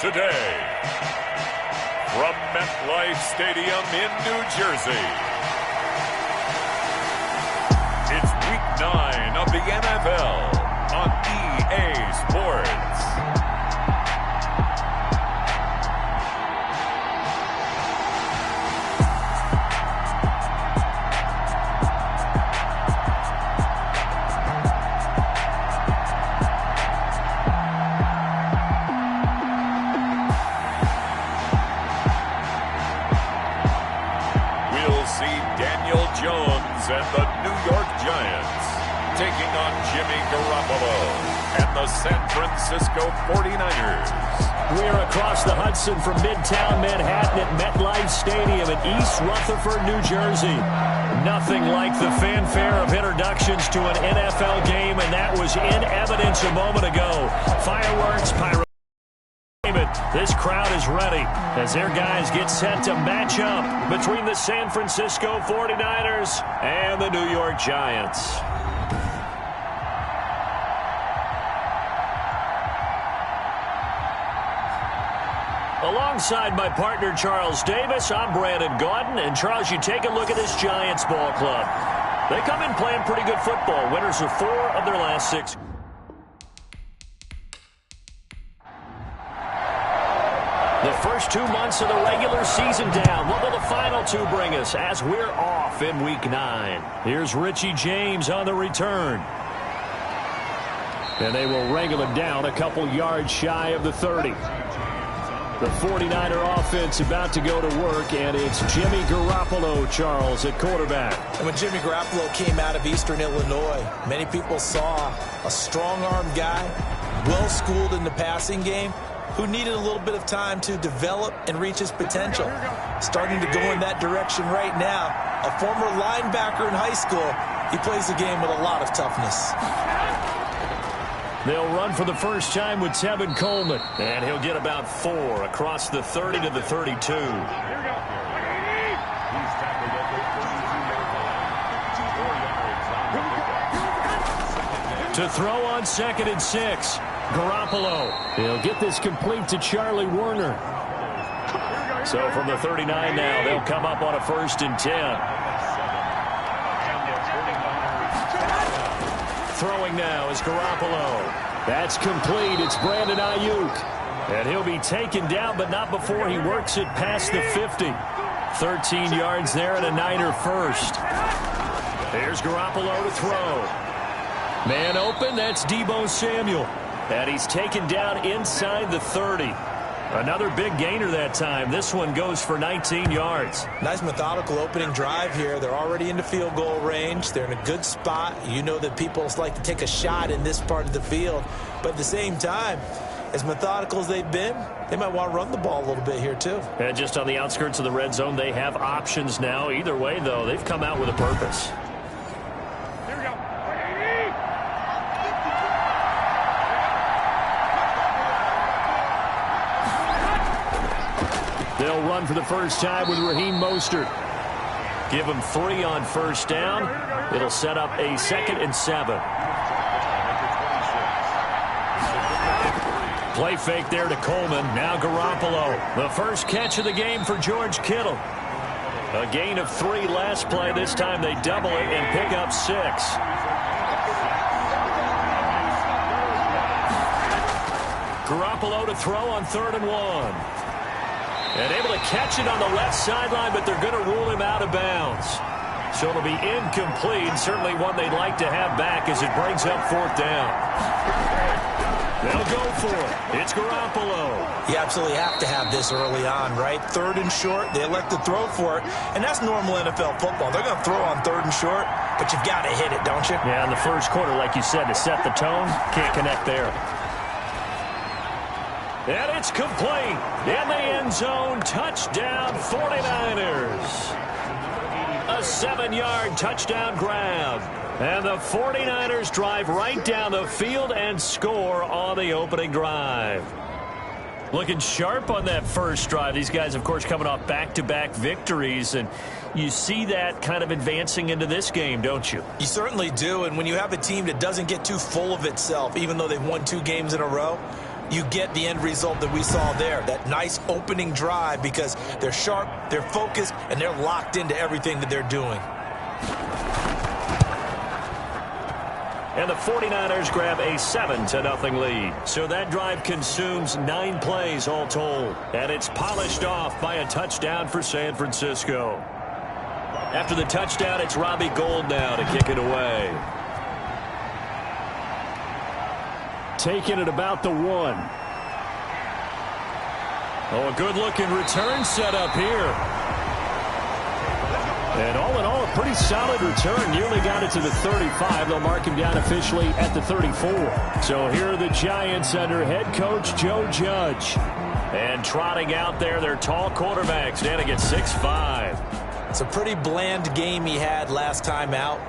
today. From MetLife Stadium in New Jersey, it's Week 9 of the NFL on EA Sports. And the New York Giants taking on Jimmy Garoppolo and the San Francisco 49ers. We're across the Hudson from Midtown Manhattan at MetLife Stadium in East Rutherford, New Jersey. Nothing like the fanfare of introductions to an NFL game, and that was in evidence a moment ago. Fireworks, pyrotechnics. This crowd is ready as their guys get set to match up between the San Francisco 49ers and the New York Giants. Alongside my partner Charles Davis, I'm Brandon Gaudin. And Charles, you take a look at this Giants ball club. They come in playing pretty good football. Winners of 4 of their last 6. The first 2 months of the regular season down. What will the final 2 bring us as we're off in Week 9? Here's Richie James on the return. And they will wrangle him down a couple yards shy of the 30. The 49er offense about to go to work, and it's Jimmy Garoppolo, Charles, at quarterback. And when Jimmy Garoppolo came out of Eastern Illinois, many people saw a strong-armed guy, well-schooled in the passing game, who needed a little bit of time to develop and reach his potential. Starting to go in that direction right now. A former linebacker in high school, he plays the game with a lot of toughness. They'll run for the first time with Tevin Coleman, and he'll get about 4 across the 30 to the 32. To throw on 2nd and 6. Garoppolo. He'll get this complete to Charlie Werner. So from the 39 now, they'll come up on a 1st and 10. Throwing now is Garoppolo. That's complete. It's Brandon Ayuk. And he'll be taken down, but not before he works it past the 50. 13 yards there and a Niner first. Here's Garoppolo to throw. Man open, that's Deebo Samuel. And he's taken down inside the 30. Another big gainer that time. This one goes for 19 yards. Nice methodical opening drive here. They're already into field goal range. They're in a good spot. You know that people like to take a shot in this part of the field. But at the same time, as methodical as they've been, they might want to run the ball a little bit here too. And just on the outskirts of the red zone, they have options now. Either way, though, they've come out with a purpose. They'll run for the first time with Raheem Mostert. Give him 3 on 1st down. It'll set up a 2nd and 7. Play fake there to Coleman. Now Garoppolo. The first catch of the game for George Kittle. A gain of 3 last play. This time they double it and pick up 6. Garoppolo to throw on 3rd and 1. And able to catch it on the left sideline, but they're going to rule him out of bounds. So it'll be incomplete. Certainly one they'd like to have back as it brings up 4th down. They'll go for it. It's Garoppolo. You absolutely have to have this early on, right? 3rd and short. They elect to throw for it. And that's normal NFL football. They're going to throw on 3rd and short, but you've got to hit it, don't you? Yeah, in the first quarter, like you said, to set the tone, can't connect there. And it's complete. In the end zone, touchdown 49ers. A 7-yard touchdown grab. And the 49ers drive right down the field and score on the opening drive. Looking sharp on that first drive. These guys, of course, coming off back-to-back victories. And you see that kind of advancing into this game, don't you? You certainly do. And when you have a team that doesn't get too full of itself, even though they've won 2 games in a row, you get the end result that we saw there. That nice opening drive because they're sharp, they're focused, and they're locked into everything that they're doing. And the 49ers grab a 7-0 lead. So that drive consumes 9 plays all told. And it's polished off by a touchdown for San Francisco. After the touchdown, it's Robbie Gould now to kick it away. Taking it about the 1. Oh, a good-looking return set up here. And all in all, a pretty solid return. Nearly got it to the 35. They'll mark him down officially at the 34. So here are the Giants under head coach Joe Judge. And trotting out there, their tall quarterback standing at 6'5". It's a pretty bland game he had last time out.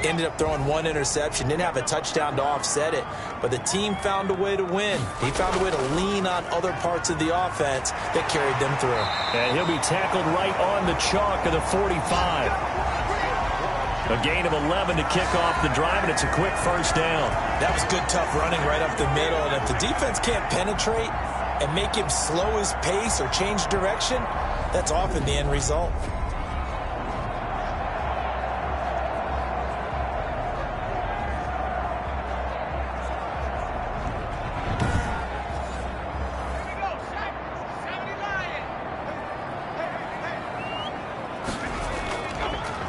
Ended up throwing 1 interception. Didn't have a touchdown to offset it. But the team found a way to win. He found a way to lean on other parts of the offense that carried them through. And he'll be tackled right on the chalk of the 45. A gain of 11 to kick off the drive, and it's a quick first down. That was good, tough running right up the middle. And if the defense can't penetrate and make him slow his pace or change direction, that's often the end result.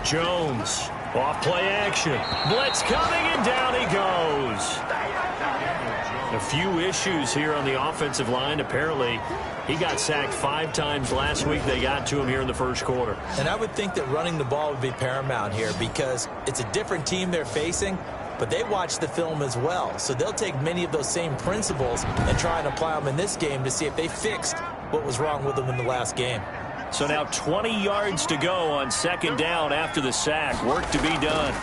Jones, off play action. Blitz coming, and down he goes. A few issues here on the offensive line. Apparently, he got sacked 5 times last week. They got to him here in the first quarter. And I would think that running the ball would be paramount here because it's a different team they're facing, but they watch the film as well. So they'll take many of those same principles and try and apply them in this game to see if they fixed what was wrong with them in the last game. So now 20 yards to go on second down after the sack. Work to be done.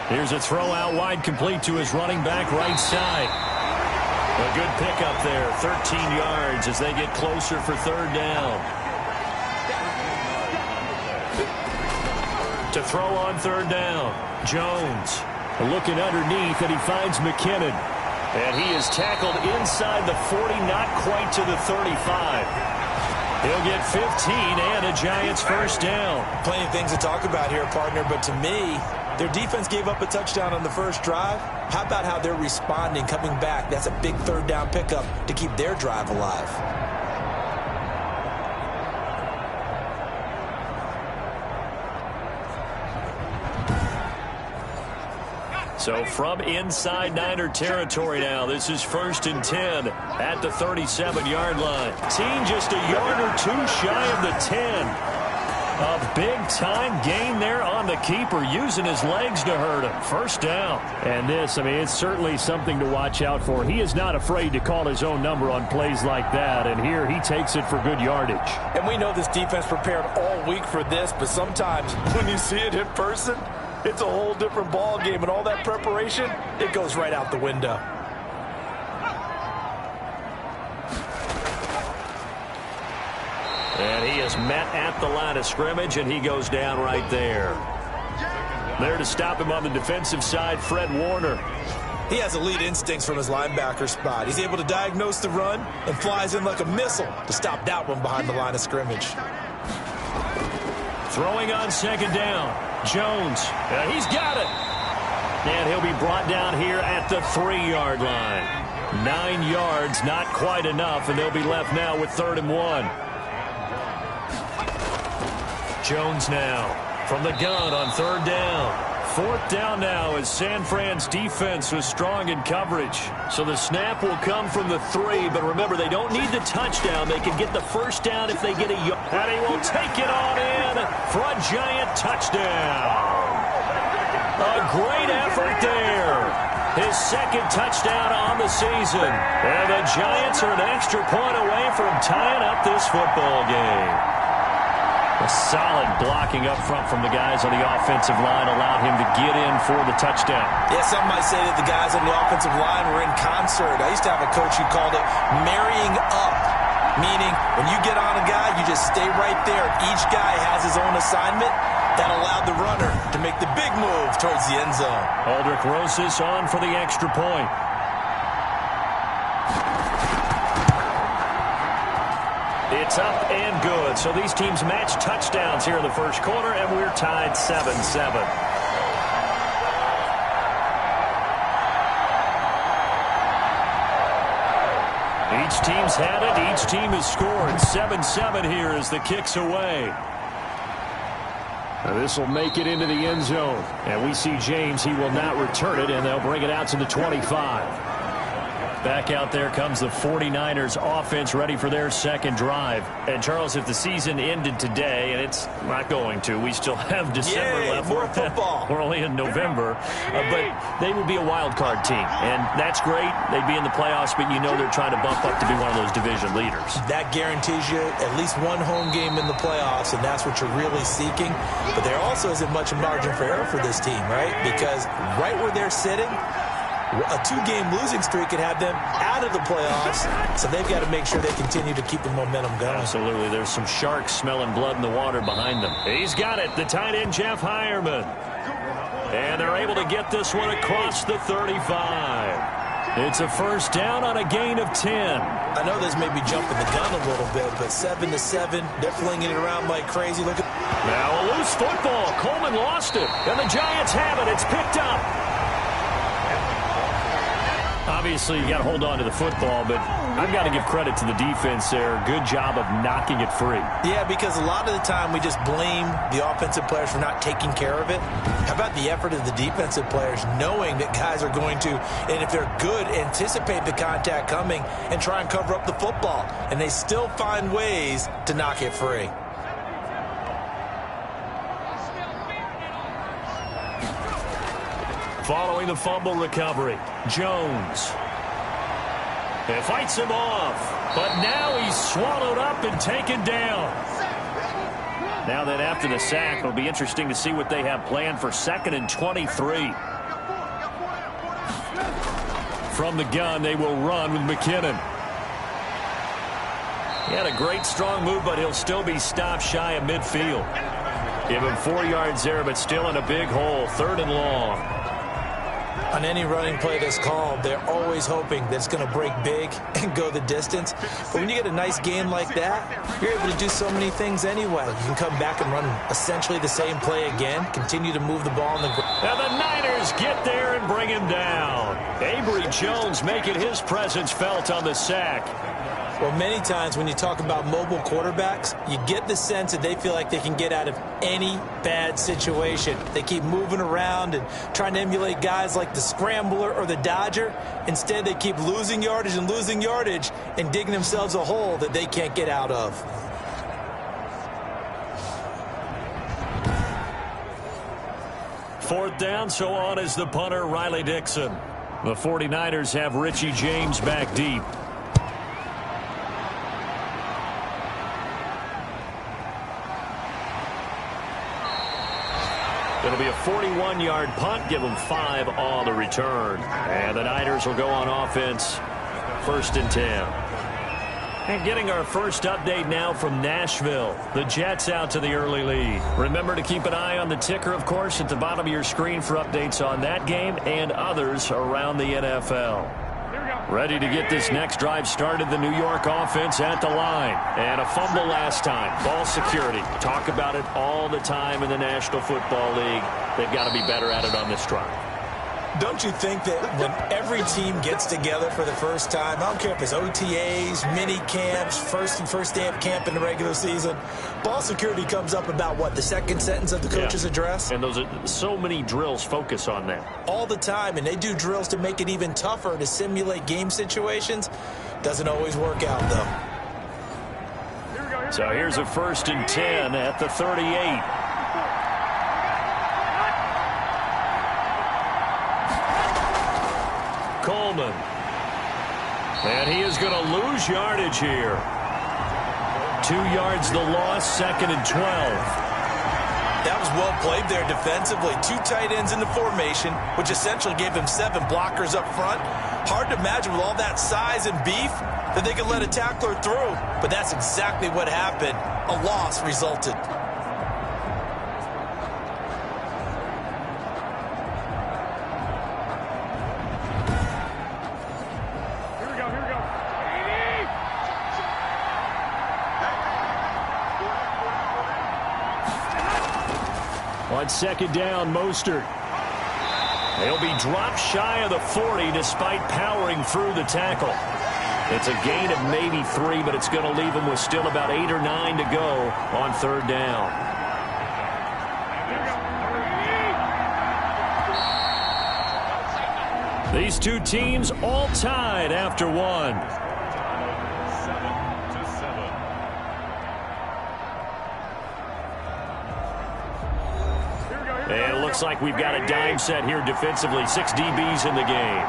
Here's a throw out wide, complete to his running back right side. A good pickup there, 13 yards as they get closer for third down. To throw on third down, Jones looking underneath, and he finds McKinnon. And he is tackled inside the 40, not quite to the 35. He'll get 15 and a Giants first down. Plenty of things to talk about here, partner, but to me, their defense gave up a touchdown on the first drive. How about how they're responding, coming back? That's a big third down pickup to keep their drive alive. So from inside Niner territory now, this is 1st and 10 at the 37-yard line. Team just a yard or 2 shy of the 10. A big-time gain there on the keeper, using his legs to hurt him. First down. And this, I mean, it's certainly something to watch out for. He is not afraid to call his own number on plays like that, and here he takes it for good yardage. And we know this defense prepared all week for this, but sometimes when you see it in person, it's a whole different ball game, and all that preparation, it goes right out the window. And he is met at the line of scrimmage, and he goes down right there. There to stop him on the defensive side, Fred Warner. He has elite instincts from his linebacker spot. He's able to diagnose the run and flies in like a missile to stop that one behind the line of scrimmage. Throwing on second down, Jones. He's got it. And he'll be brought down here at the 3-yard line. 9 yards, not quite enough, and they'll be left now with 3rd and 1. Jones now from the gun on 3rd down. 4th down now as San Fran's defense was strong in coverage. So the snap will come from the 3, but remember, they don't need the touchdown. They can get the first down if they get a yard. And he will take it on in for a Giant touchdown. A great effort there. His 2nd touchdown on the season. And the Giants are an extra point away from tying up this football game. A solid blocking up front from the guys on the offensive line allowed him to get in for the touchdown. Yeah, some might say that the guys on the offensive line were in concert. I used to have a coach who called it marrying up, meaning when you get on a guy, you just stay right there. Each guy has his own assignment. That allowed the runner to make the big move towards the end zone. Aldrick Rosas on for the extra point. It's up and good. So these teams match touchdowns here in the first quarter, and we're tied 7-7. Each team's had it. Each team has scored. 7-7 here as the kick's away. This will make it into the end zone. And we see James. He will not return it, and they'll bring it out to the 25. Back out there comes the 49ers offense ready for their second drive. And, Charles, if the season ended today, and it's not going to, we still have December left. More football. We're only in November. But they would be a wild card team. And that's great. They'd be in the playoffs, but you know they're trying to bump up to be one of those division leaders. That guarantees you at least one home game in the playoffs, and that's what you're really seeking. But there also isn't much margin for error for this team, right? Because right where they're sitting, a two-game losing streak could have them out of the playoffs, so they've got to make sure they continue to keep the momentum going. Absolutely. There's some sharks smelling blood in the water behind them. He's got it, the tight end, Jeff Heuerman. And they're able to get this one across the 35. It's a first down on a gain of 10. I know this may be jumping the gun a little bit, but 7-7, they're flinging it around like crazy. Look at now a loose football. Coleman lost it, and the Giants have it. It's picked up. Obviously, you got to hold on to the football, but I've got to give credit to the defense there. Good job of knocking it free. Yeah, because a lot of the time we just blame the offensive players for not taking care of it. How about the effort of the defensive players knowing that guys are going to, and if they're good, anticipate the contact coming and try and cover up the football. And they still find ways to knock it free. Following the fumble recovery, Jones. It fights him off, but now he's swallowed up and taken down. Now that after the sack, it'll be interesting to see what they have planned for 2nd and 23. From the gun, they will run with McKinnon. He had a great strong move, but he'll still be stopped shy of midfield. Give him 4 yards there, but still in a big hole, 3rd and long. On any running play that's called, they're always hoping that it's going to break big and go the distance. But when you get a nice game like that, you're able to do so many things anyway. You can come back and run essentially the same play again, continue to move the ball on the ground. And the Niners get there and bring him down. Avery Jones making his presence felt on the sack. Well, many times when you talk about mobile quarterbacks, you get the sense that they feel like they can get out of any bad situation. They keep moving around and trying to emulate guys like the Scrambler or the Dodger. Instead, they keep losing yardage and digging themselves a hole that they can't get out of. Fourth down, so on is the punter, Riley Dixon. The 49ers have Richie James back deep. It'll be a 41-yard punt. Give them 5 on the return. And the Niners will go on offense. 1st and 10. And getting our first update now from Nashville. The Jets out to the early lead. Remember to keep an eye on the ticker, of course, at the bottom of your screen for updates on that game and others around the NFL. Ready to get this next drive started, the New York offense at the line. And a fumble last time. Ball security. Talk about it all the time in the National Football League. They've got to be better at it on this drive. Don't you think that when every team gets together for the first time, I don't care if it's OTAs, mini camps, first day of camp in the regular season, ball security comes up about what, the second sentence of the coach's address? And those are so many drills focus on that. All the time, and they do drills to make it even tougher to simulate game situations. Doesn't always work out, though. So here's a 1st and 10 at the 38. Coleman. And he is going to lose yardage here. 2 yards the loss, 2nd and 12. That was well played there defensively. 2 tight ends in the formation, which essentially gave them 7 blockers up front. Hard to imagine with all that size and beef that they could let a tackler through. But that's exactly what happened. A loss resulted. On second down, Mostert. He'll be dropped shy of the 40 despite powering through the tackle. It's a gain of maybe 3, but it's going to leave him with still about 8 or 9 to go on third down. These two teams all tied after one. 7-7. And it looks like we've got a dime set here defensively. 6 DBs in the game.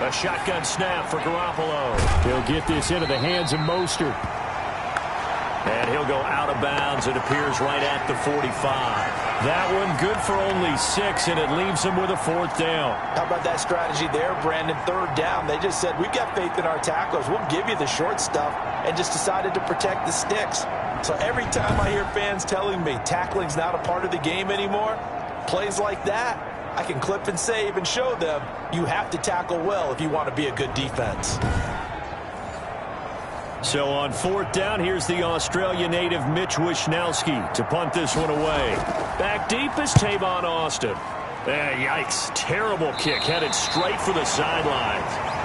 A shotgun snap for Garoppolo. He'll get this into the hands of Mostert. And he'll go out of bounds. It appears right at the 45. That one good for only 6, and it leaves him with a 4th down. How about that strategy there, Brandon? Third down. They just said, we've got faith in our tacklers. We'll give you the short stuff, and just decided to protect the sticks. So every time I hear fans telling me tackling's not a part of the game anymore, plays like that, I can clip and save and show them you have to tackle well if you want to be a good defense. So on 4th down, here's the Australia native Mitch Wishnowsky to punt this one away. Back deep is Tavon Austin. Yikes. Terrible kick headed straight for the sidelines.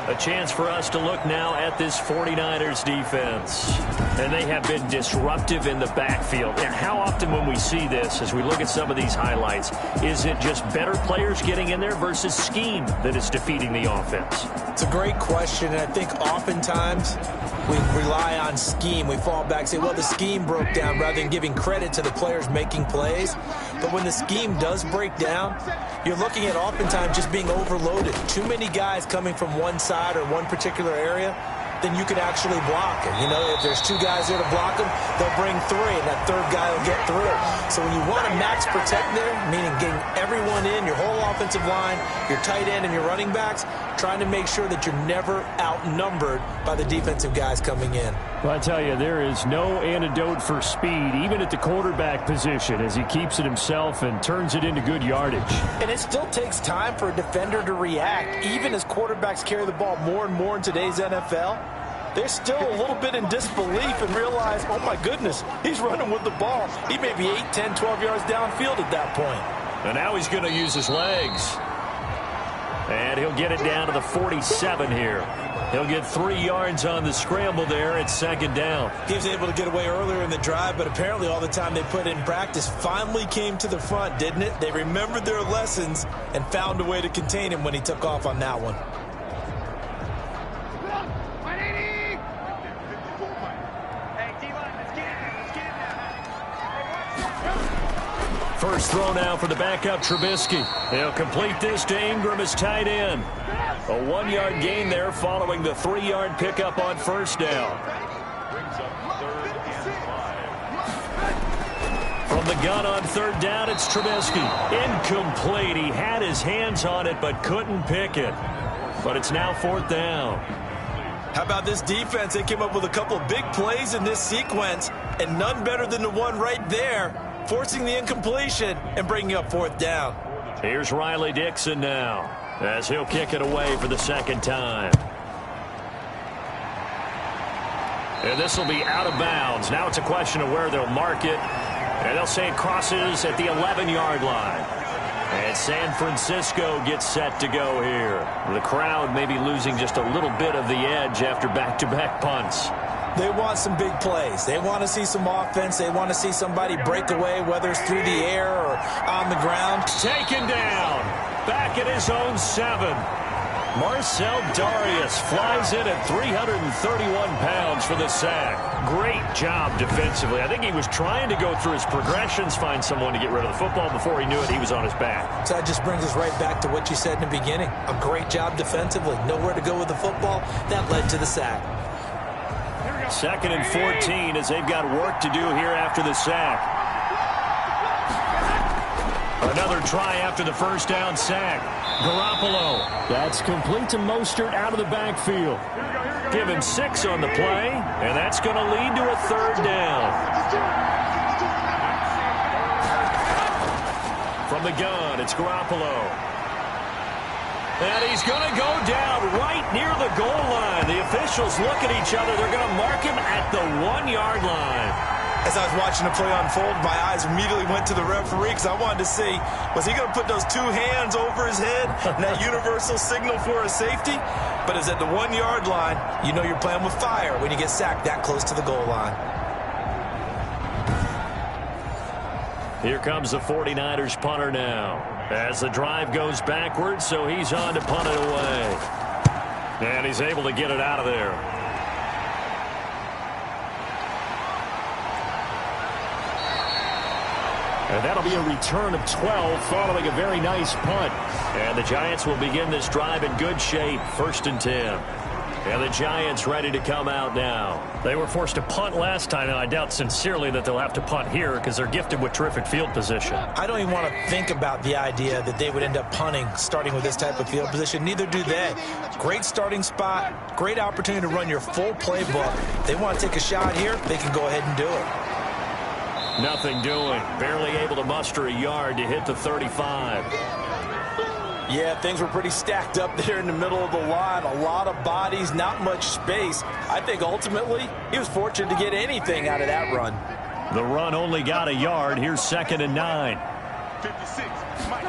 A chance for us to look now at this 49ers defense. And they have been disruptive in the backfield. And how often when we see this, as we look at some of these highlights, is it just better players getting in there versus scheme that is defeating the offense? It's a great question, and I think oftentimes we rely on scheme. We fall back and say, well, the scheme broke down, rather than giving credit to the players making plays. But when the scheme does break down, you're looking at oftentimes just being overloaded. Too many guys coming from one side or one particular area, then you can actually block it. You know, if there's 2 guys there to block them, they'll bring 3, and that 3rd guy will get through. So when you want to max protect there, meaning getting everyone in, your whole offensive line, your tight end, and your running backs, trying to make sure that you're never outnumbered by the defensive guys coming in. Well, I tell you, there is no antidote for speed, even at the quarterback position, as he keeps it himself and turns it into good yardage. And it still takes time for a defender to react. Even as quarterbacks carry the ball more and more in today's NFL, they're still a little bit in disbelief and realize, oh my goodness, he's running with the ball. He may be 8, 10, 12 yards downfield at that point. And now he's going to use his legs. And he'll get it down to the 47 here. He'll get 3 yards on the scramble there at 2nd down. He was able to get away earlier in the drive, but apparently all the time they put in practice finally came to the front, didn't it? They remembered their lessons and found a way to contain him when he took off on that one. First throw now for the backup Trubisky. He'll complete this to Ingram as tight end. A 1-yard gain there following the 3-yard pickup on 1st down. From the gun on 3rd down, it's Trubisky. Incomplete. He had his hands on it but couldn't pick it. But it's now 4th down. How about this defense? They came up with a couple big plays in this sequence, and none better than the one right there, forcing the incompletion and bringing up 4th down. Here's Riley Dixon now, as he'll kick it away for the 2nd time. And this will be out of bounds. Now it's a question of where they'll mark it. And they'll say it crosses at the 11-yard line. And San Francisco gets set to go here. The crowd may be losing just a little bit of the edge after back-to-back punts. They want some big plays. They want to see some offense. They want to see somebody break away, whether it's through the air or on the ground. Taken down. Back at his own 7. Marcel Darius flies in at 331 pounds for the sack. Great job defensively. I think he was trying to go through his progressions, find someone to get rid of the football. Before he knew it, he was on his back. So that just brings us right back to what you said in the beginning. A great job defensively. Nowhere to go with the football. That led to the sack. 2nd and 14 as they've got work to do here after the sack. Another try after the 1st down sack. Garoppolo. That's complete to Mostert out of the backfield. Given 6 on the play, and that's going to lead to a 3rd down. From the gun, it's Garoppolo. And he's going to go down right near the goal line. The officials look at each other. They're going to mark him at the 1-yard line. As I was watching the play unfold, my eyes immediately went to the referee because I wanted to see, was he going to put those two hands over his head and that universal signal for a safety? But it's at the 1-yard line. You know you're playing with fire when you get sacked that close to the goal line. Here comes the 49ers punter now. As the drive goes backwards, so he's on to punt it away. And he's able to get it out of there. And that'll be a return of 12 following a very nice punt. And the Giants will begin this drive in good shape. 1st and 10. And the Giants ready to come out now. They were forced to punt last time, and I doubt sincerely that they'll have to punt here because they're gifted with terrific field position. I don't even want to think about the idea that they would end up punting starting with this type of field position. Neither do they. Great starting spot, great opportunity to run your full playbook. They want to take a shot here, they can go ahead and do it. Nothing doing. Barely able to muster a yard to hit the 35. Yeah, things were pretty stacked up there in the middle of the line. A lot of bodies, not much space. I think ultimately he was fortunate to get anything out of that run. The run only got a yard. Here's 2nd and 9. 56, Mike.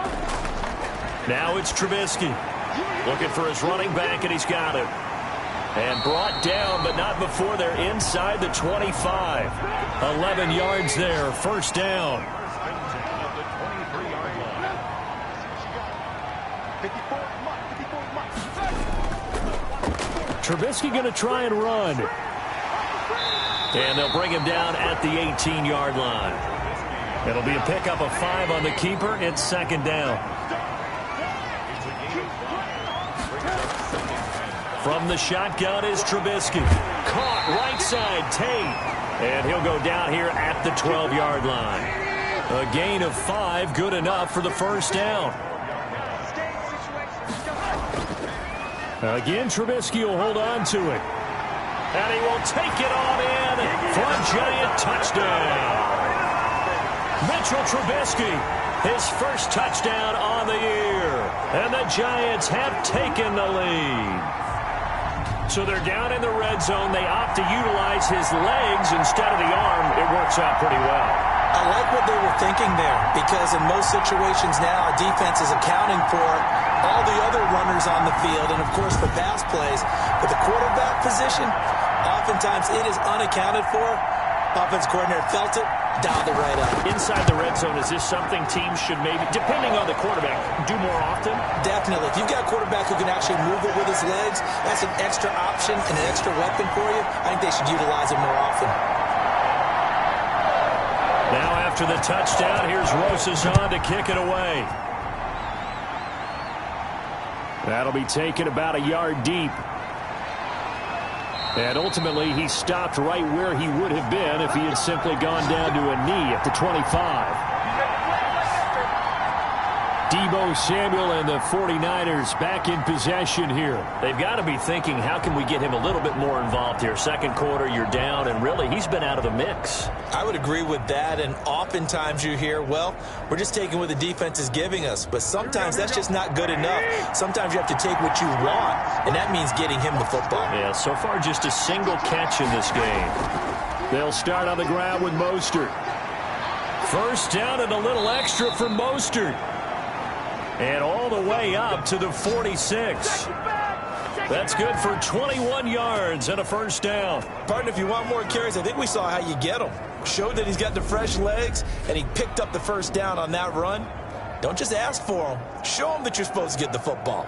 Now it's Trubisky. Looking for his running back, and he's got it. And brought down, but not before they're inside the 25. 11 yards there, 1st down. Trubisky going to try and run. And they'll bring him down at the 18-yard line. It'll be a pickup of 5 on the keeper. It's 2nd down. From the shotgun is Trubisky. Caught right side, Tate. And he'll go down here at the 12-yard line. A gain of 5, good enough for the 1st down. Again, Trubisky will hold on to it. And he will take it on in for a Giant touchdown. Mitchell Trubisky, his first touchdown on the year. And the Giants have taken the lead. So they're down in the red zone. They opt to utilize his legs instead of the arm. It works out pretty well. I like what they were thinking there, because in most situations now, a defense is accounting for all the other runners on the field and, of course, the pass plays. But the quarterback position, oftentimes it is unaccounted for. Offense coordinator felt it, dialed it right up. Inside the red zone, is this something teams should maybe, depending on the quarterback, do more often? Definitely. If you've got a quarterback who can actually move it with his legs, that's an extra option and an extra weapon for you. I think they should utilize it more often. Now after the touchdown, here's Rosas on to kick it away. That'll be taken about a yard deep. And ultimately, he stopped right where he would have been if he had simply gone down to a knee at the 25. Deebo Samuel and the 49ers back in possession here. They've got to be thinking, how can we get him a little bit more involved here? Second quarter, you're down, and really, he's been out of the mix. I would agree with that, and oftentimes you hear, well, we're just taking what the defense is giving us. But sometimes that's just not good enough. Sometimes you have to take what you want, and that means getting him the football. Yeah, so far just a single catch in this game. They'll start on the ground with Mostert. First down and a little extra for Mostert. And all the way up to the 46. That's good for 21 yards and a first down. Partner, if you want more carries, I think we saw how you get them. Showed that he's got the fresh legs, and he picked up the first down on that run. Don't just ask for them. Show them that you're supposed to get the football.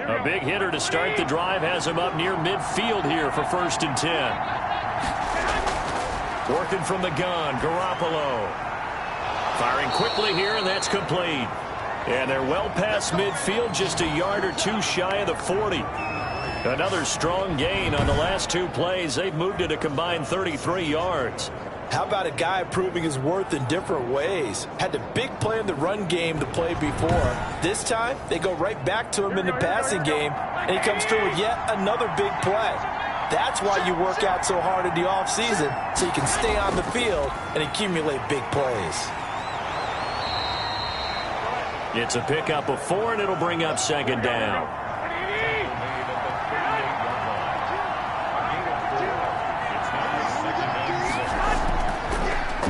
A big hitter to start the drive has him up near midfield here for 1st and 10. Working from the gun, Garoppolo. Firing quickly here, and that's complete. And they're well past midfield, just a yard or two shy of the 40. Another strong gain on the last 2 plays. They've moved it a combined 33 yards. How about a guy proving his worth in different ways? Had the big play in the run game to play before. This time, they go right back to him in the passing game, and he comes through with yet another big play. That's why you work out so hard in the offseason, so you can stay on the field and accumulate big plays. It's a pickup of 4, and it'll bring up second down.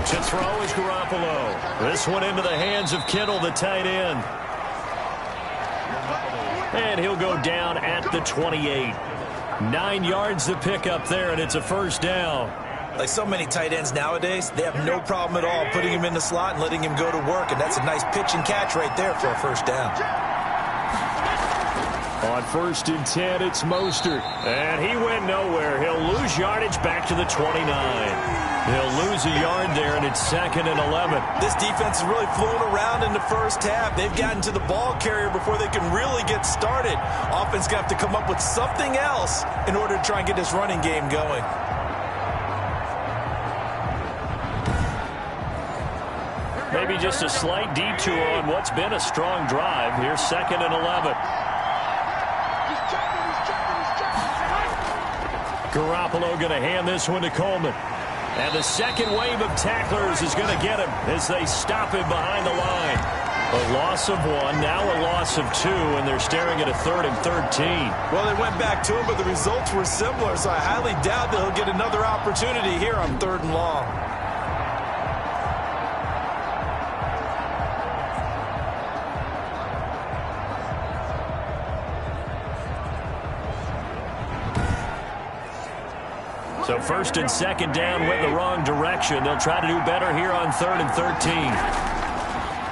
To throw is Garoppolo. This one into the hands of Kittle, the tight end. And he'll go down at the 28. 9 yards to pick up there, and it's a first down. Like so many tight ends nowadays, they have no problem at all putting him in the slot and letting him go to work, and that's a nice pitch and catch right there for a first down. On 1st and 10, it's Mostert. And he went nowhere. He'll lose yardage back to the 29. He'll lose a yard there, and it's 2nd and 11. This defense has really flown around in the first half. They've gotten to the ball carrier before they can really get started. Offense going to have to come up with something else in order to try and get this running game going. Maybe just a slight detour on what's been a strong drive. Here's 2nd and 11. Garoppolo going to hand this one to Coleman. And the second wave of tacklers is going to get him as they stop him behind the line. A loss of 1, now a loss of 2, and they're staring at a 3rd and 13. Well, they went back to him, but the results were similar, so I highly doubt that he'll get another opportunity here on 3rd and long. So 1st and 2nd down went the wrong direction. They'll try to do better here on 3rd and 13.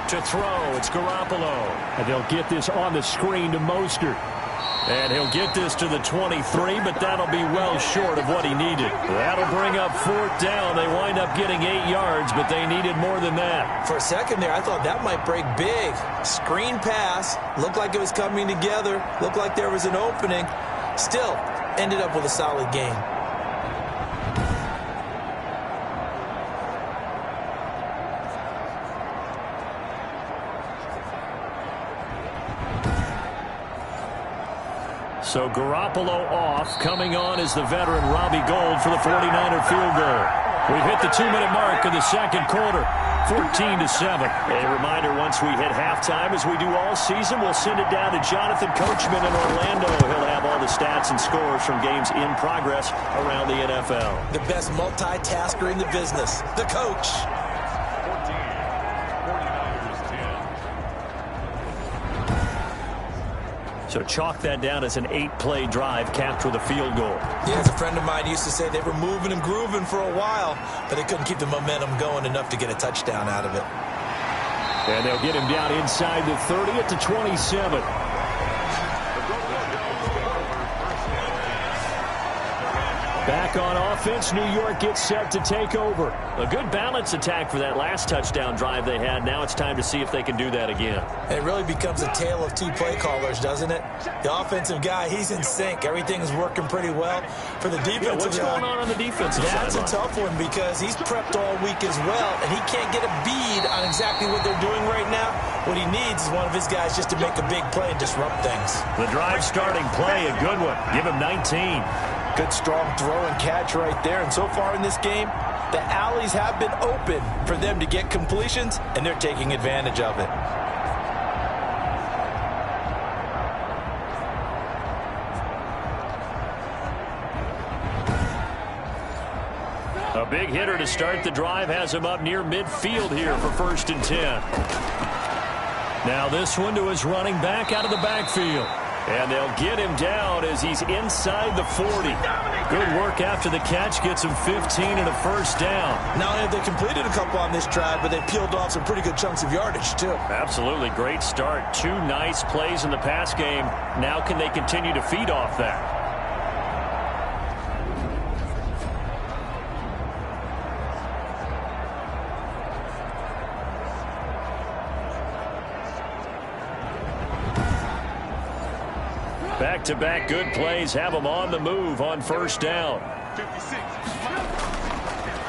To throw, it's Garoppolo. And they'll get this on the screen to Mostert. And he'll get this to the 23, but that'll be well short of what he needed. That'll bring up 4th down. They wind up getting 8 yards, but they needed more than that. For a second there, I thought that might break big. Screen pass. Looked like it was coming together. Looked like there was an opening. Still, ended up with a solid game. So Garoppolo off. Coming on is the veteran Robbie Gould for the 49er field goal. We've hit the 2-minute mark of the second quarter. 14-7. A reminder, once we hit halftime, as we do all season, we'll send it down to Jonathan Coachman in Orlando. He'll have all the stats and scores from games in progress around the NFL. The best multitasker in the business, the coach. So chalk that down as an 8-play drive capped with a field goal. Yeah, as a friend of mine used to say, they were moving and grooving for a while, but they couldn't keep the momentum going enough to get a touchdown out of it. And they'll get him down inside the 30 at the 27. Back on offense, New York gets set to take over. A good balance attack for that last touchdown drive they had. Now it's time to see if they can do that again. It really becomes a tale of 2 play callers, doesn't it? The offensive guy, he's in sync. Everything's working pretty well. For the defensive what's guy, going on the defensive side? That's a tough one because he's prepped all week as well, and he can't get a bead on exactly what they're doing right now. What he needs is one of his guys just to make a big play and disrupt things. The drive starting play, a good one. Give him 19. Good strong throw and catch right there. And so far in this game, the alleys have been open for them to get completions, and they're taking advantage of it. A big hitter to start the drive has him up near midfield here for 1st and 10. Now this one to his running back out of the backfield. And they'll get him down as he's inside the 40. Good work after the catch. Gets him 15 and a first down. Not only have they completed a couple on this drive, but they peeled off some pretty good chunks of yardage, too. Absolutely great start. 2 nice plays in the pass game. Now can they continue to feed off that? Back-to-back good plays have them on the move on 1st down. 56.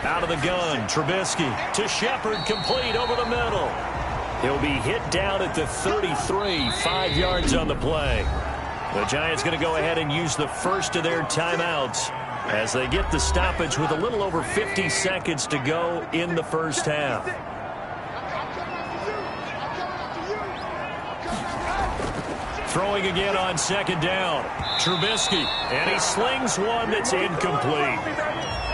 Out of the gun, Trubisky to Shepard, complete over the middle. He'll be hit down at the 33, 5 yards on the play. The Giants going to go ahead and use the first of their timeouts as they get the stoppage with a little over 50 seconds to go in the first half. Throwing again on second down. Trubisky, and he slings one that's incomplete.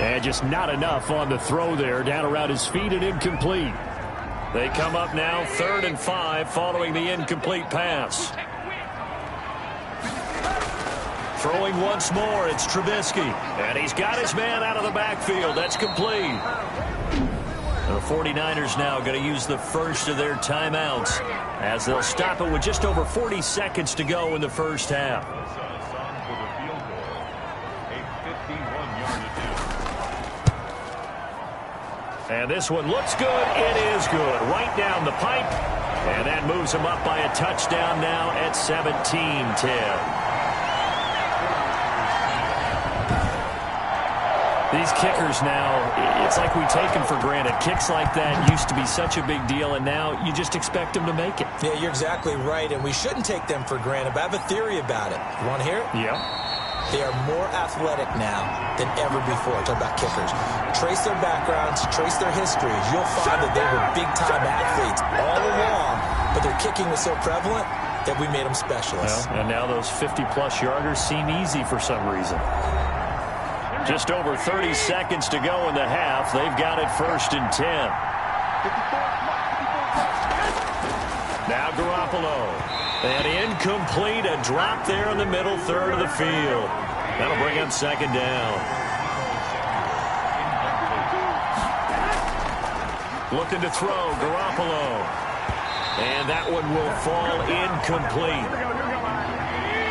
And just not enough on the throw there. Down around his feet and incomplete. They come up now 3rd and 5 following the incomplete pass. Throwing once more, it's Trubisky. And he's got his man out of the backfield. That's complete. The 49ers now going to use the first of their timeouts as they'll stop it with just over 40 seconds to go in the first half. And this one looks good. It is good. Right down the pipe. And that moves them up by a touchdown now at 17-10. These kickers now, it's like we take them for granted. Kicks like that used to be such a big deal, and now you just expect them to make it. Yeah, you're exactly right, and we shouldn't take them for granted, but I have a theory about it. You want to hear it? Yeah. They are more athletic now than ever before. Talk about kickers. Trace their backgrounds, trace their histories. You'll find that they were big-time athletes all along, but their kicking was so prevalent that we made them specialists. Well, and now those 50-plus yarders seem easy for some reason. Just over 30 seconds to go in the half. They've got it 1st and 10. Now Garoppolo. And incomplete. A drop there in the middle third of the field. That'll bring him 2nd down. Looking to throw. Garoppolo. And that one will fall incomplete.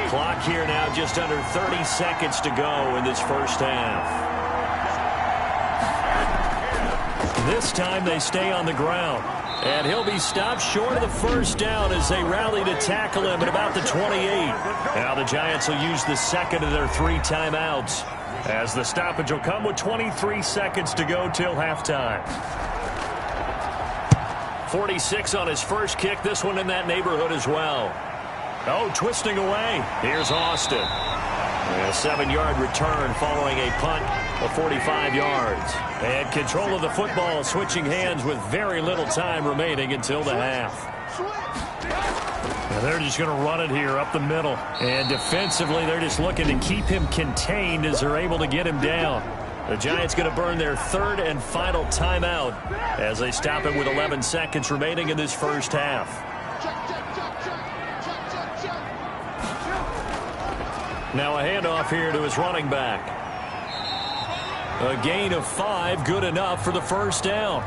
Clock here now just under 30 seconds to go in this first half. This time they stay on the ground. And he'll be stopped short of the first down as they rally to tackle him at about the 28. Now the Giants will use the second of their 3 timeouts as the stoppage will come with 23 seconds to go till halftime. 46 on his first kick. This one in that neighborhood as well. Oh, twisting away. Here's Austin. A 7-yard return following a punt of 45 yards. And control of the football switching hands with very little time remaining until the half. And they're just going to run it here up the middle. And defensively, they're just looking to keep him contained as they're able to get him down. The Giants going to burn their 3rd and final timeout as they stop it with 11 seconds remaining in this first half. Now a handoff here to his running back. A gain of 5, good enough for the first down.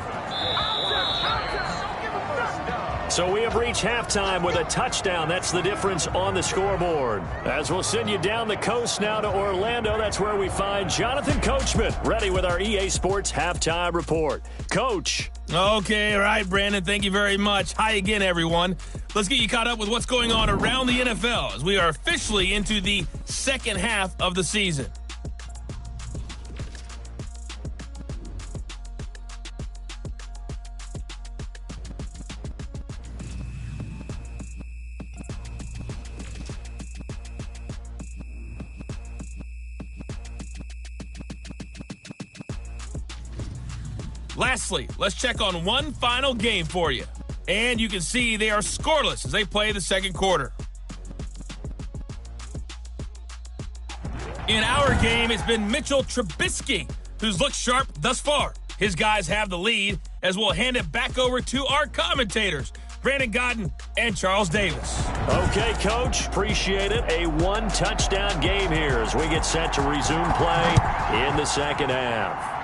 So we have reached halftime with a touchdown. That's the difference on the scoreboard. As we'll send you down the coast now to Orlando, that's where we find Jonathan Coachman, ready with our EA Sports Halftime Report. Coach. Okay, all right, Brandon, thank you very much. Hi again, everyone. Let's get you caught up with what's going on around the NFL as we are officially into the second half of the season. Lastly, let's check on one final game for you. And you can see they are scoreless as they play the second quarter. In our game, it's been Mitchell Trubisky who's looked sharp thus far. His guys have the lead as we'll hand it back over to our commentators, Brandon Godden and Charles Davis. Okay, Coach. Appreciate it. A 1-touchdown game here as we get set to resume play in the second half.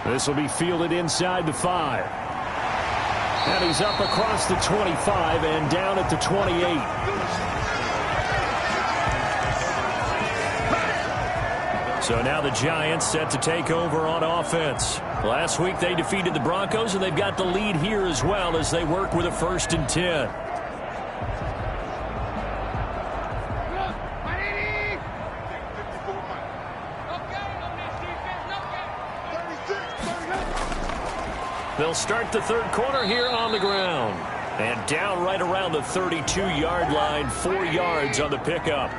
This will be fielded inside the 5. And he's up across the 25 and down at the 28. So now the Giants set to take over on offense. Last week they defeated the Broncos, and they've got the lead here as well as they work with a 1st and 10. They'll start the third quarter here on the ground. And down right around the 32-yard line, 4 yards on the pickup.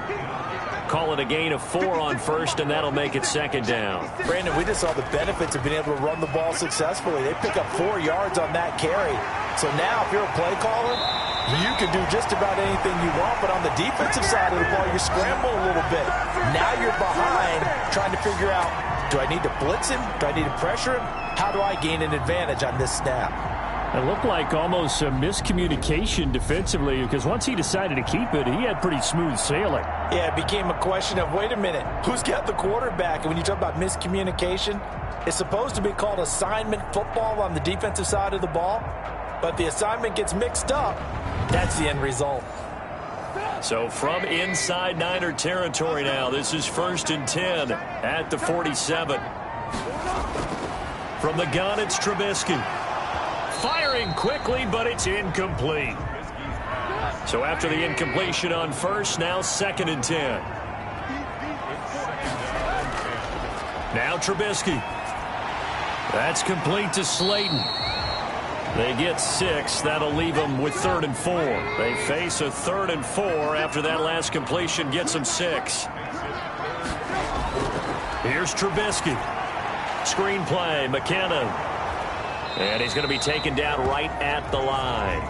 Call it a gain of 4 on first, and that'll make it second down. Brandon, we just saw the benefits of being able to run the ball successfully. They pick up 4 yards on that carry. So now, if you're a play caller, You can do just about anything you want, but on the defensive side of the ball, you're scrambling a little bit. Now you're behind, trying to figure out, do I need to blitz him? Do I need to pressure him? How do I gain an advantage on this snap? It looked like almost a miscommunication defensively, because once he decided to keep it, he had pretty smooth sailing. Yeah, it became a question of, wait a minute, who's got the quarterback? And when you talk about miscommunication, it's supposed to be called assignment football on the defensive side of the ball, but the assignment gets mixed up. That's the end result. So from inside Niner territory now, this is 1st and 10 at the 47. From the gun, it's Trubisky. Firing quickly, but it's incomplete. So after the incompletion on first, now 2nd and 10. Now Trubisky. That's complete to Slayton. They get 6. That'll leave them with 3rd and 4. They face a 3rd and 4 after that last completion gets them 6. Here's Trubisky. Screen play, McKinnon. And he's going to be taken down right at the line.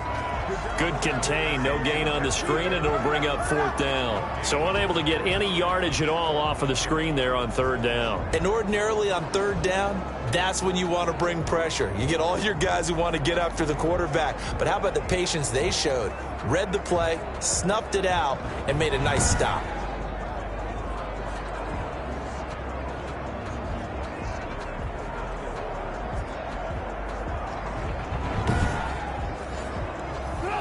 Good contain, no gain on the screen, and it'll bring up 4th down. So unable to get any yardage at all off of the screen there on 3rd down. And ordinarily on 3rd down, that's when you want to bring pressure. You get all your guys who want to get after the quarterback. But how about the patience they showed? Read the play, snuffed it out, and made a nice stop.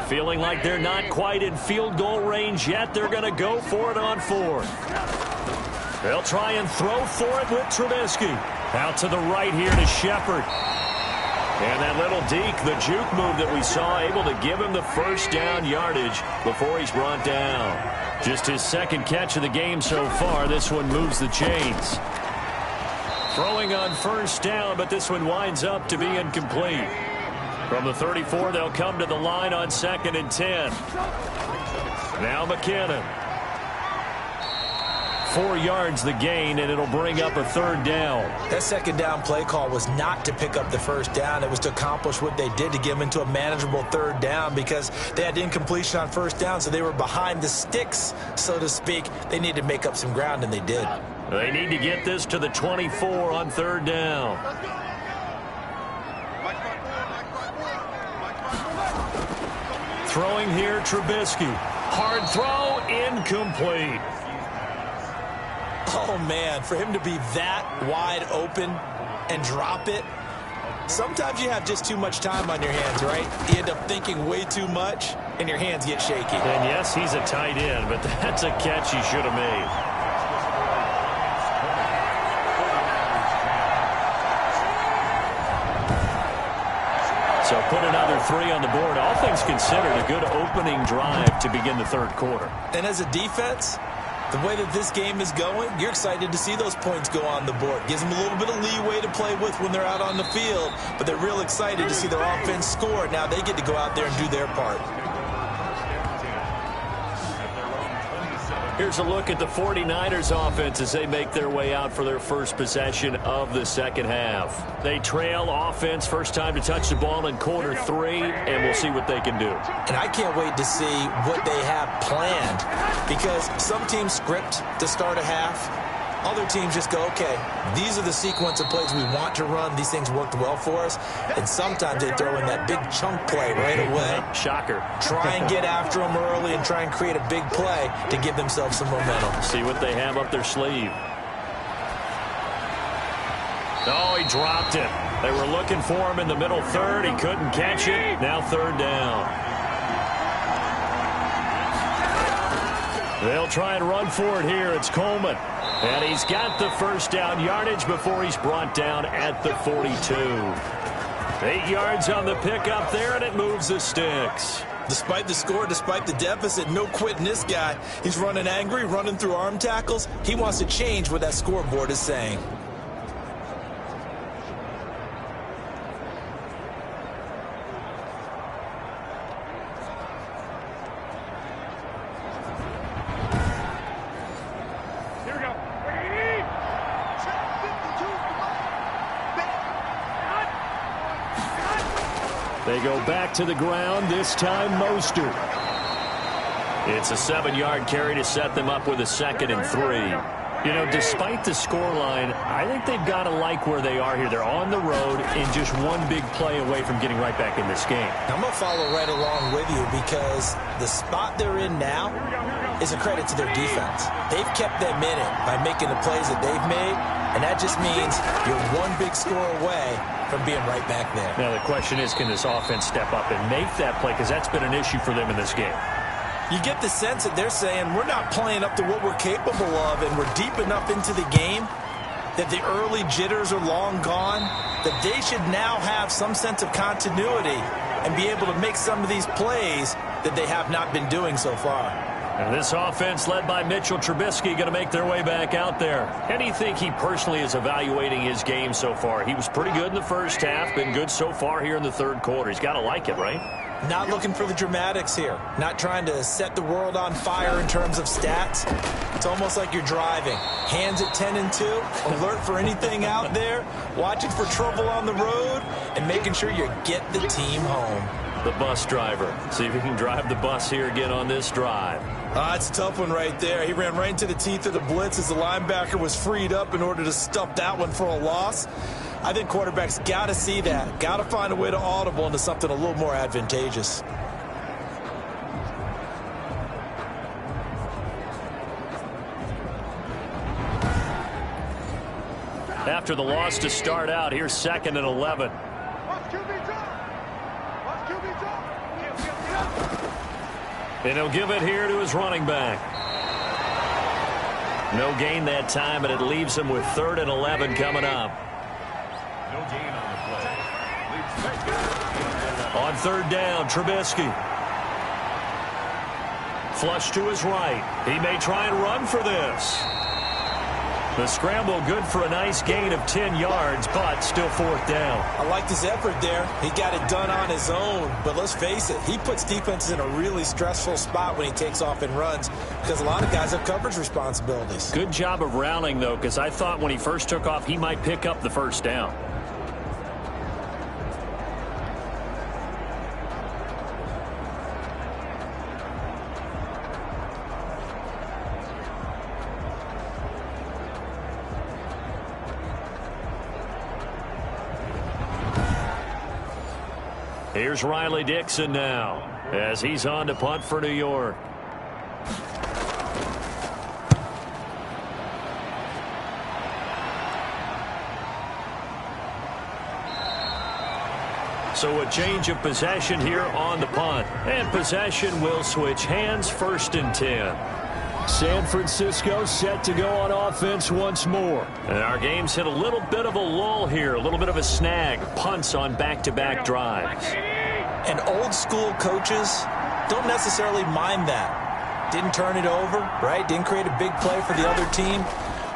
Feeling like they're not quite in field goal range yet. They're going to go for it on 4th. They'll try and throw for it with Trubisky. Out to the right here to Shepard. And that little deke, the juke move that we saw, able to give him the 1st down yardage before he's brought down. Just his 2nd catch of the game so far. This one moves the chains. Throwing on 1st down, but this one winds up to be incomplete. From the 34, they'll come to the line on 2nd and 10. Now McKinnon. 4 yards the gain, and it'll bring up a 3rd down. That 2nd down play call was not to pick up the 1st down. It was to accomplish what they did, to get them into a manageable 3rd down, because they had incompletion on 1st down, so they were behind the sticks, so to speak. They needed to make up some ground, and they did. They need to get this to the 24 on 3rd down. Throwing here, Trubisky. Hard throw, incomplete. Oh, man, for him to be that wide open and drop it, sometimes you have just too much time on your hands, right? You end up thinking way too much, and your hands get shaky. And yes, he's a tight end, but that's a catch he should have made. So put another 3 on the board. All things considered, a good opening drive to begin the 3rd quarter. And as a defense, the way that this game is going, you're excited to see those points go on the board. Gives them a little bit of leeway to play with when they're out on the field, but they're real excited to see their offense score. Now they get to go out there and do their part. Here's a look at the 49ers offense as they make their way out for their first possession of the 2nd half. They trail offense, first time to touch the ball in quarter 3, and we'll see what they can do. And I can't wait to see what they have planned, because some teams script to start a half. Other teams just go, okay, these are the sequence of plays we want to run. These things worked well for us. And sometimes they throw in that big chunk play right away. Shocker. Try and get after them early and try and create a big play to give themselves some momentum. See what they have up their sleeve. Oh, he dropped it. They were looking for him in the middle 3rd. He couldn't catch it. Now 3rd down. They'll try and run for it here. It's Coleman. And he's got the 1st down yardage before he's brought down at the 42. 8 yards on the pickup there, and it moves the sticks. Despite the score, despite the deficit, no quitting this guy. He's running angry, running through arm tackles. He wants to change what that scoreboard is saying. They go back to the ground, this time Mostert. It's a 7-yard carry to set them up with a 2nd and 3. You know, despite the scoreline, I think they've got to like where they are here. They're on the road and just one big play away from getting right back in this game. I'm going to follow right along with you because the spot they're in now is a credit to their defense. They've kept them in it by making the plays that they've made, and that just means you're one big score away from being right back there. Now, the question is, can this offense step up and make that play? Because that's been an issue for them in this game. You get the sense that they're saying we're not playing up to what we're capable of, and we're deep enough into the game that the early jitters are long gone, that they should now have some sense of continuity and be able to make some of these plays that they have not been doing so far. And this offense led by Mitchell Trubisky going to make their way back out there. How do you think he personally is evaluating his game so far? He was pretty good in the first half, been good so far here in the third quarter. He's got to like it, right? Not looking for the dramatics here. Not trying to set the world on fire in terms of stats. It's almost like you're driving. Hands at 10 and 2, alert for anything out there, watching for trouble on the road, and making sure you get the team home. The bus driver. See if he can drive the bus here again on this drive. It's a tough one right there. He ran right into the teeth of the blitz as the linebacker was freed up in order to stuff that one for a loss. I think quarterbacks got to see that. Got to find a way to audible into something a little more advantageous. After the loss to start out, here's 2nd and 11. And he'll give it here to his running back. No gain that time, and it leaves him with 3rd and 11 coming up. No gain on the play. On 3rd down, Trubisky. Flush to his right. He may try and run for this. The scramble good for a nice gain of 10 yards, but still 4th down. I liked his effort there. He got it done on his own. But let's face it, he puts defenses in a really stressful spot when he takes off and runs because a lot of guys have coverage responsibilities. Good job of rounding, though, because I thought when he first took off, he might pick up the 1st down. Here's Riley Dixon now as he's on to punt for New York. So a change of possession here on the punt. And possession will switch hands, 1st and 10. San Francisco set to go on offense once more. And our game's hit a little bit of a lull here, a little bit of a snag. Punts on back-to-back drives. And old school coaches don't necessarily mind that. Didn't turn it over, right? Didn't create a big play for the other team.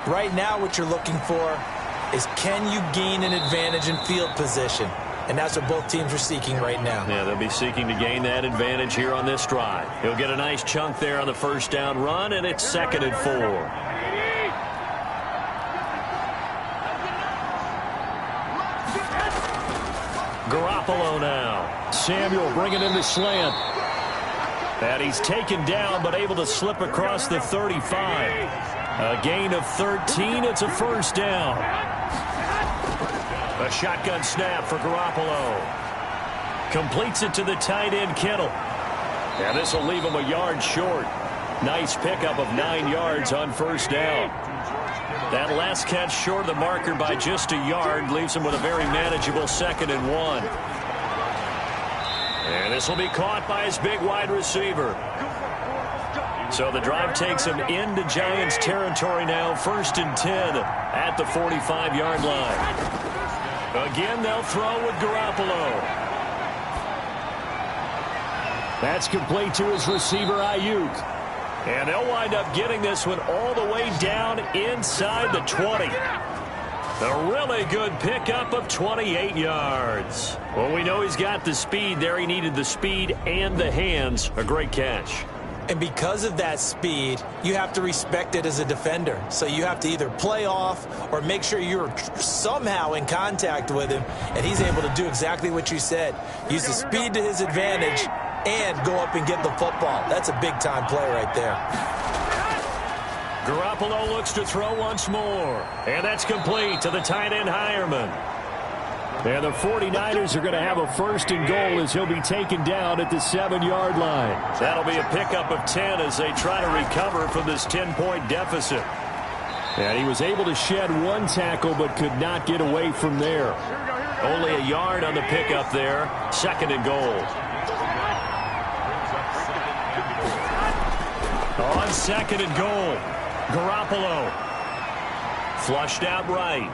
Right now what you're looking for is can you gain an advantage in field position? And that's what both teams are seeking right now. Yeah, they'll be seeking to gain that advantage here on this drive. He'll get a nice chunk there on the 1st down run, and it's 2nd and 4. Garoppolo now. Samuel bringing in the slant. And he's taken down, but able to slip across the 35. A gain of 13. It's a 1st down. A shotgun snap for Garoppolo. Completes it to the tight end, Kittle. And this will leave him a yard short. Nice pickup of 9 yards on 1st down. That last catch short of the marker by just a yard leaves him with a very manageable 2nd and 1. And this will be caught by his big wide receiver. So the drive takes him into Giants territory now. 1st and 10 at the 45-yard line. Again, they'll throw with Garoppolo. That's complete to his receiver, Ayuk. And they'll wind up getting this one all the way down inside the 20. A really good pickup of 28 yards. Well, we know he's got the speed there. He needed the speed and the hands. A great catch. And because of that speed, you have to respect it as a defender. So you have to either play off or make sure you're somehow in contact with him, and he's able to do exactly what you said. Use the speed to his advantage and go up and get the football. That's a big-time play right there. Garoppolo looks to throw once more. And that's complete to the tight end, Hireman. And the 49ers are going to have a first and goal as he'll be taken down at the 7-yard line. That'll be a pickup of 10 as they try to recover from this 10-point deficit. And he was able to shed one tackle but could not get away from there. Only a yard on the pickup there. Second and goal. On second and goal, Garoppolo. Flushed out right.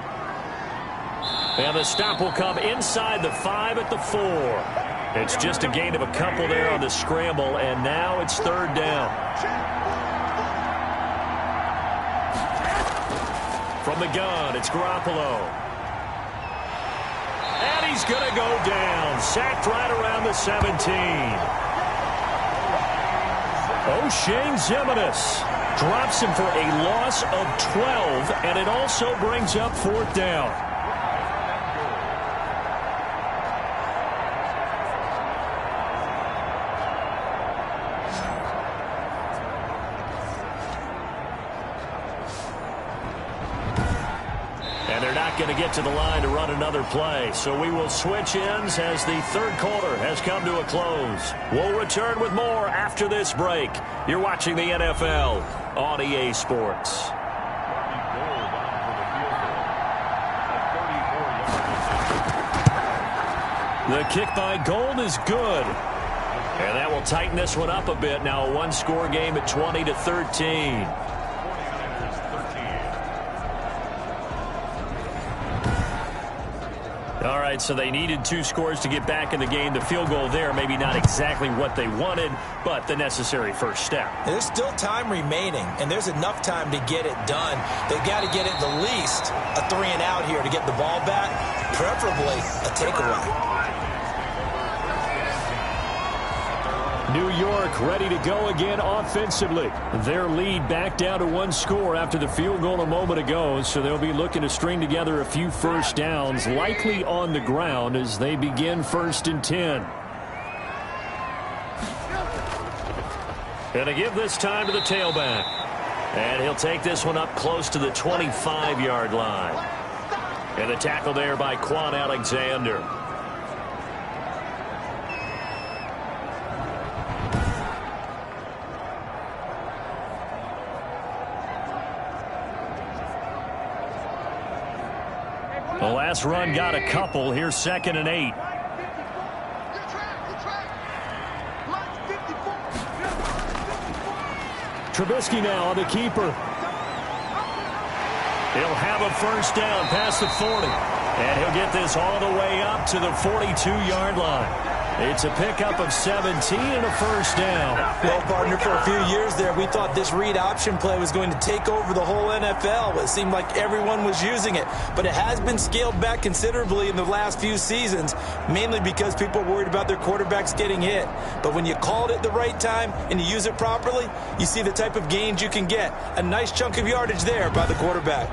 And the stop will come inside the 5 at the 4. It's just a gain of a couple there on the scramble, and now it's third down. From the gun, it's Garoppolo. And he's going to go down. Sacked right around the 17. O'Shane Ximines drops him for a loss of 12, and it also brings up fourth down. Going to get to the line to run another play. So we will switch ends as the third quarter has come to a close. We'll return with more after this break. You're watching the NFL on EA Sports. The kick by Gold is good. And that will tighten this one up a bit. Now a one-score game at 20-13. All right, so they needed 2 scores to get back in the game. The field goal there, maybe not exactly what they wanted, but the necessary first step. There's still time remaining, and there's enough time to get it done. They've got to get it the least a 3-and-out here to get the ball back, preferably a takeaway. New York ready to go again offensively. Their lead back down to 1 score after the field goal a moment ago, so they'll be looking to string together a few first downs, likely on the ground as they begin 1st and 10. Gonna give this time to the tailback. And he'll take this one up close to the 25-yard line. And the tackle there by Quan Alexander. The last run got a couple. Here's 2nd and 8. Trubisky now on the keeper. He'll have a first down past the 40. And he'll get this all the way up to the 42-yard line. It's a pickup of 17 and a first down. Well, partner, for a few years there, we thought this read option play was going to take over the whole NFL. It seemed like everyone was using it. But it has been scaled back considerably in the last few seasons, mainly because people are worried about their quarterbacks getting hit. But when you call it at the right time and you use it properly, you see the type of gains you can get. A nice chunk of yardage there by the quarterback.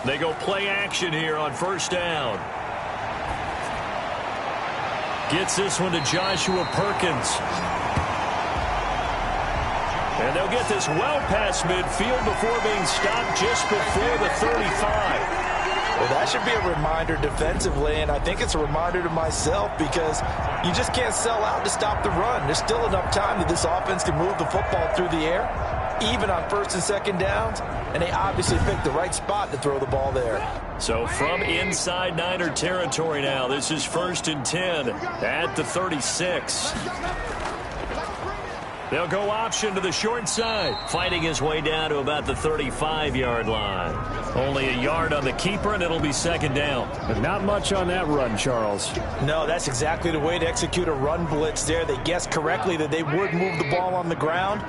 They go play action here on first down. Gets this one to Joshua Perkins. And they'll get this well past midfield before being stopped just before the 35. Well, that should be a reminder defensively, and I think it's a reminder to myself because you just can't sell out to stop the run. There's still enough time that this offense can move the football through the air, even on 1st and 2nd downs, and they obviously picked the right spot to throw the ball there. So from inside Niner territory now, this is 1st and 10 at the 36. They'll go option to the short side, fighting his way down to about the 35-yard line. Only a yard on the keeper, and it'll be 2nd down. But not much on that run, Charles. No, that's exactly the way to execute a run blitz there. They guessed correctly that they would move the ball on the ground,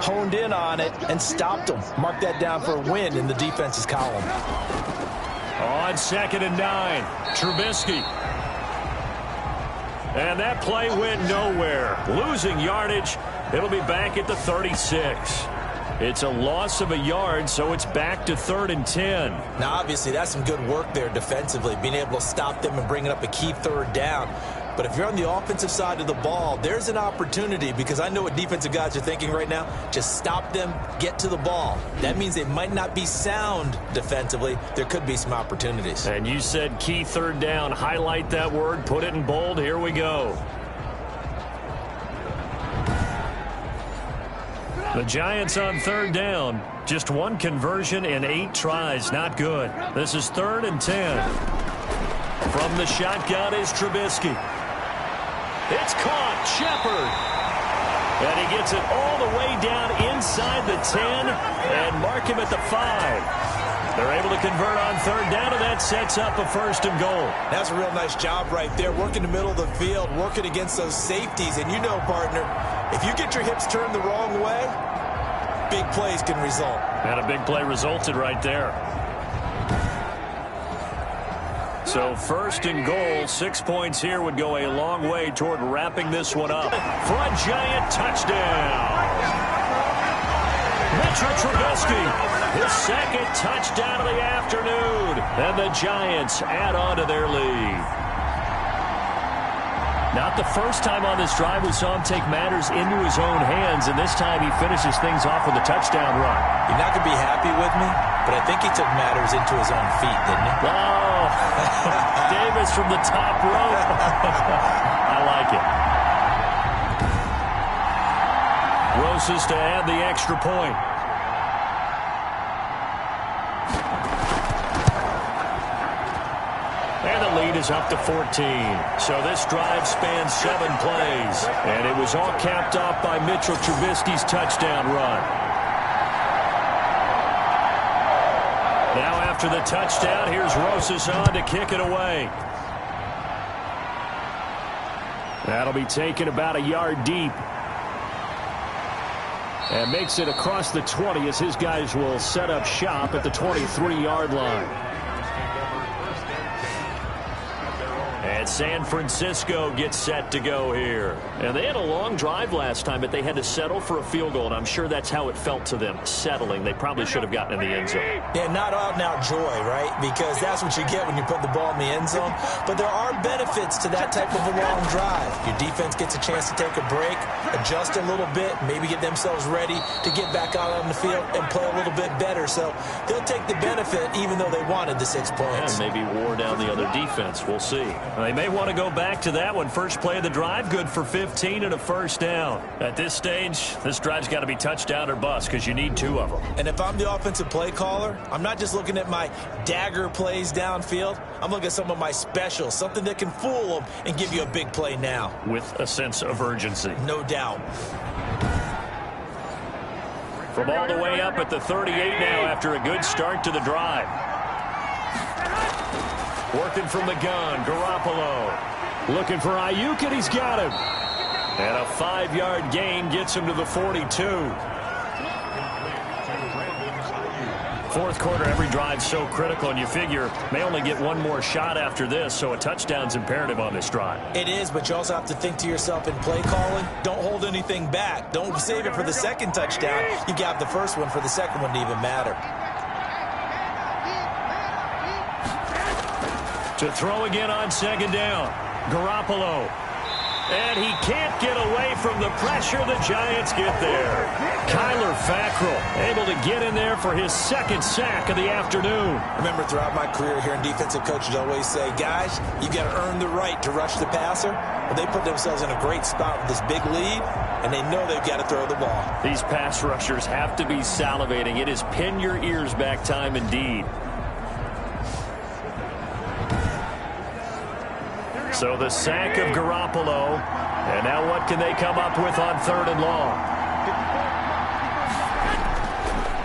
honed in on it, and stopped them. Mark that down for a win in the defense's column. On 2nd and 9, Trubisky. And that play went nowhere. Losing yardage. It'll be back at the 36. It's a loss of a yard, so it's back to 3rd and 10. Now, obviously, that's some good work there defensively, being able to stop them and bringing up a key 3rd down. But if you're on the offensive side of the ball, there's an opportunity, because I know what defensive guys are thinking right now. Just stop them, get to the ball. That means they might not be sound defensively. There could be some opportunities. And you said key 3rd down. Highlight that word, put it in bold. Here we go. The Giants on 3rd down. Just 1 conversion in 8 tries. Not good. This is 3rd and 10. From the shotgun is Trubisky. It's caught. Shepard. And he gets it all the way down inside the 10 and mark him at the 5. They're able to convert on 3rd down, and that sets up a 1st and goal. That's a real nice job right there, working the middle of the field, working against those safeties. And you know, partner, if you get your hips turned the wrong way, big plays can result. And a big play resulted right there. So 1st and goal, 6 points here would go a long way toward wrapping this one up for a Giant touchdown. Mitchell Trubisky, his 2nd touchdown of the afternoon. And the Giants add on to their lead. Not the first time on this drive we saw him take matters into his own hands, and this time he finishes things off with a touchdown run. You're not going to be happy with me, but I think he took matters into his own feet, didn't he? Oh, Davis from the top rope. I like it. Rosas to add the extra point. And the lead is up to 14. So this drive spans 7 plays. And it was all capped off by Mitchell Trubisky's touchdown run. Now after the touchdown, here's Rosas on to kick it away. That'll be taken about a yard deep. And makes it across the 20 as his guys will set up shop at the 23-yard line. And San Francisco gets set to go here. And they had a long drive last time, but they had to settle for a field goal, and I'm sure that's how it felt to them, settling. They probably should have gotten in the end zone. Yeah, not out-and-out joy, right? Because that's what you get when you put the ball in the end zone. But there are benefits to that type of a long drive. Your defense gets a chance to take a break, adjust a little bit, maybe get themselves ready to get back out on the field and play a little bit better. So they'll take the benefit even though they wanted the 6 points. And maybe wore down the other defense. We'll see. They may want to go back to that one. First play of the drive, good for 15 and a 1st down. At this stage, this drive's got to be touchdown or bust because you need 2 of them. And if I'm the offensive play caller, I'm not just looking at my dagger plays downfield. I'm looking at some of my specials, something that can fool them and give you a big play now. With a sense of urgency. No doubt. From all the way up at the 38 now after a good start to the drive. Working from the gun, Garoppolo. Looking for Ayuk, and he's got him. And a 5-yard gain gets him to the 42. Fourth quarter, every drive's so critical, and you figure may only get one more shot after this, so a touchdown's imperative on this drive. It is, but you also have to think to yourself in play calling, don't hold anything back. Don't save it for the second touchdown. You got the first one for the second one to even matter. To throw again on 2nd down. Garoppolo. And he can't get away from the pressure. The Giants get there. Kyler Fackrell able to get in there for his 2nd sack of the afternoon. Remember, throughout my career here in defensive coaches always say, guys, you got to earn the right to rush the passer. Well, they put themselves in a great spot with this big lead, and they know they've got to throw the ball. These pass rushers have to be salivating. It is pin your ears back time indeed. So the sack of Garoppolo. And now what can they come up with on 3rd and long?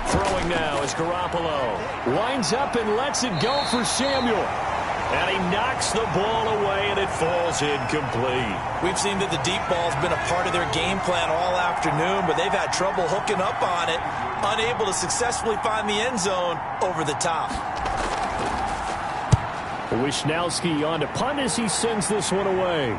Throwing now is Garoppolo. Winds up and lets it go for Samuel. And he knocks the ball away, and it falls incomplete. We've seen that the deep ball's been a part of their game plan all afternoon, but they've had trouble hooking up on it, unable to successfully find the end zone over the top. Wisnowski on to punt as he sends this one away.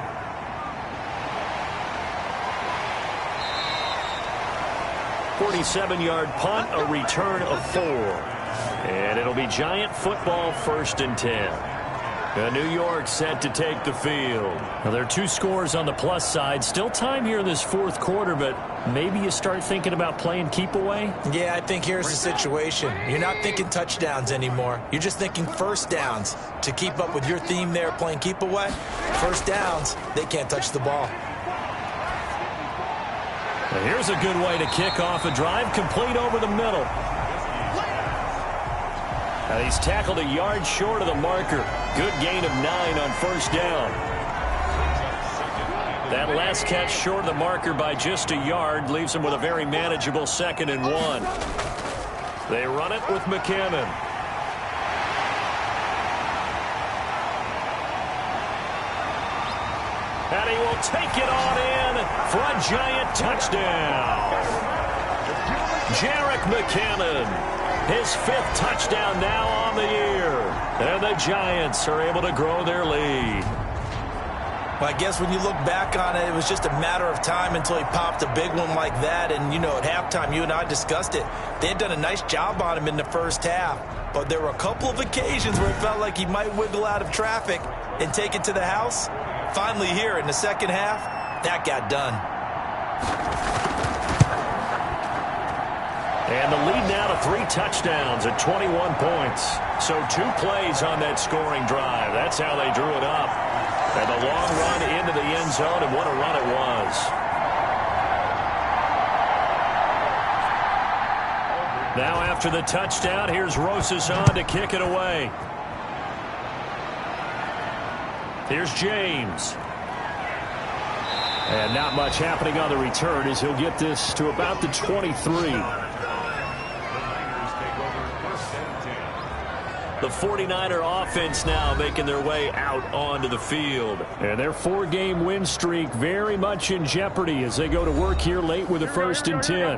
.47-yard punt, a return of 4. And it'll be Giant football, 1st and 10. New York set to take the field. Now, there are 2 scores on the plus side. Still time here in this 4th quarter, but maybe you start thinking about playing keep away? Yeah, I think here's the situation. You're not thinking touchdowns anymore. You're just thinking first downs. To keep up with your theme there, playing keep away, first downs, they can't touch the ball. Now, here's a good way to kick off a drive, complete over the middle. And he's tackled a yard short of the marker. Good gain of 9 on first down. That last catch short of the marker by just a yard leaves him with a very manageable 2nd and 1. They run it with McKinnon. And he will take it on in for a Giant touchdown. Jerick McKinnon. His 5th touchdown now on the year. And the Giants are able to grow their lead. Well, I guess when you look back on it, it was just a matter of time until he popped a big one like that. And, at halftime, you and I discussed it. They had done a nice job on him in the first half. But there were a couple of occasions where it felt like he might wiggle out of traffic and take it to the house. Finally here in the second half, that got done. And the lead now to 3 touchdowns at 21 points. So 2 plays on that scoring drive. That's how they drew it up. And the long run into the end zone, and what a run it was. Now after the touchdown, here's Rosas on to kick it away. Here's James. And not much happening on the return as he'll get this to about the 23. The 49er offense now making their way out onto the field. And their 4-game win streak very much in jeopardy as they go to work here late with a 1st and 10.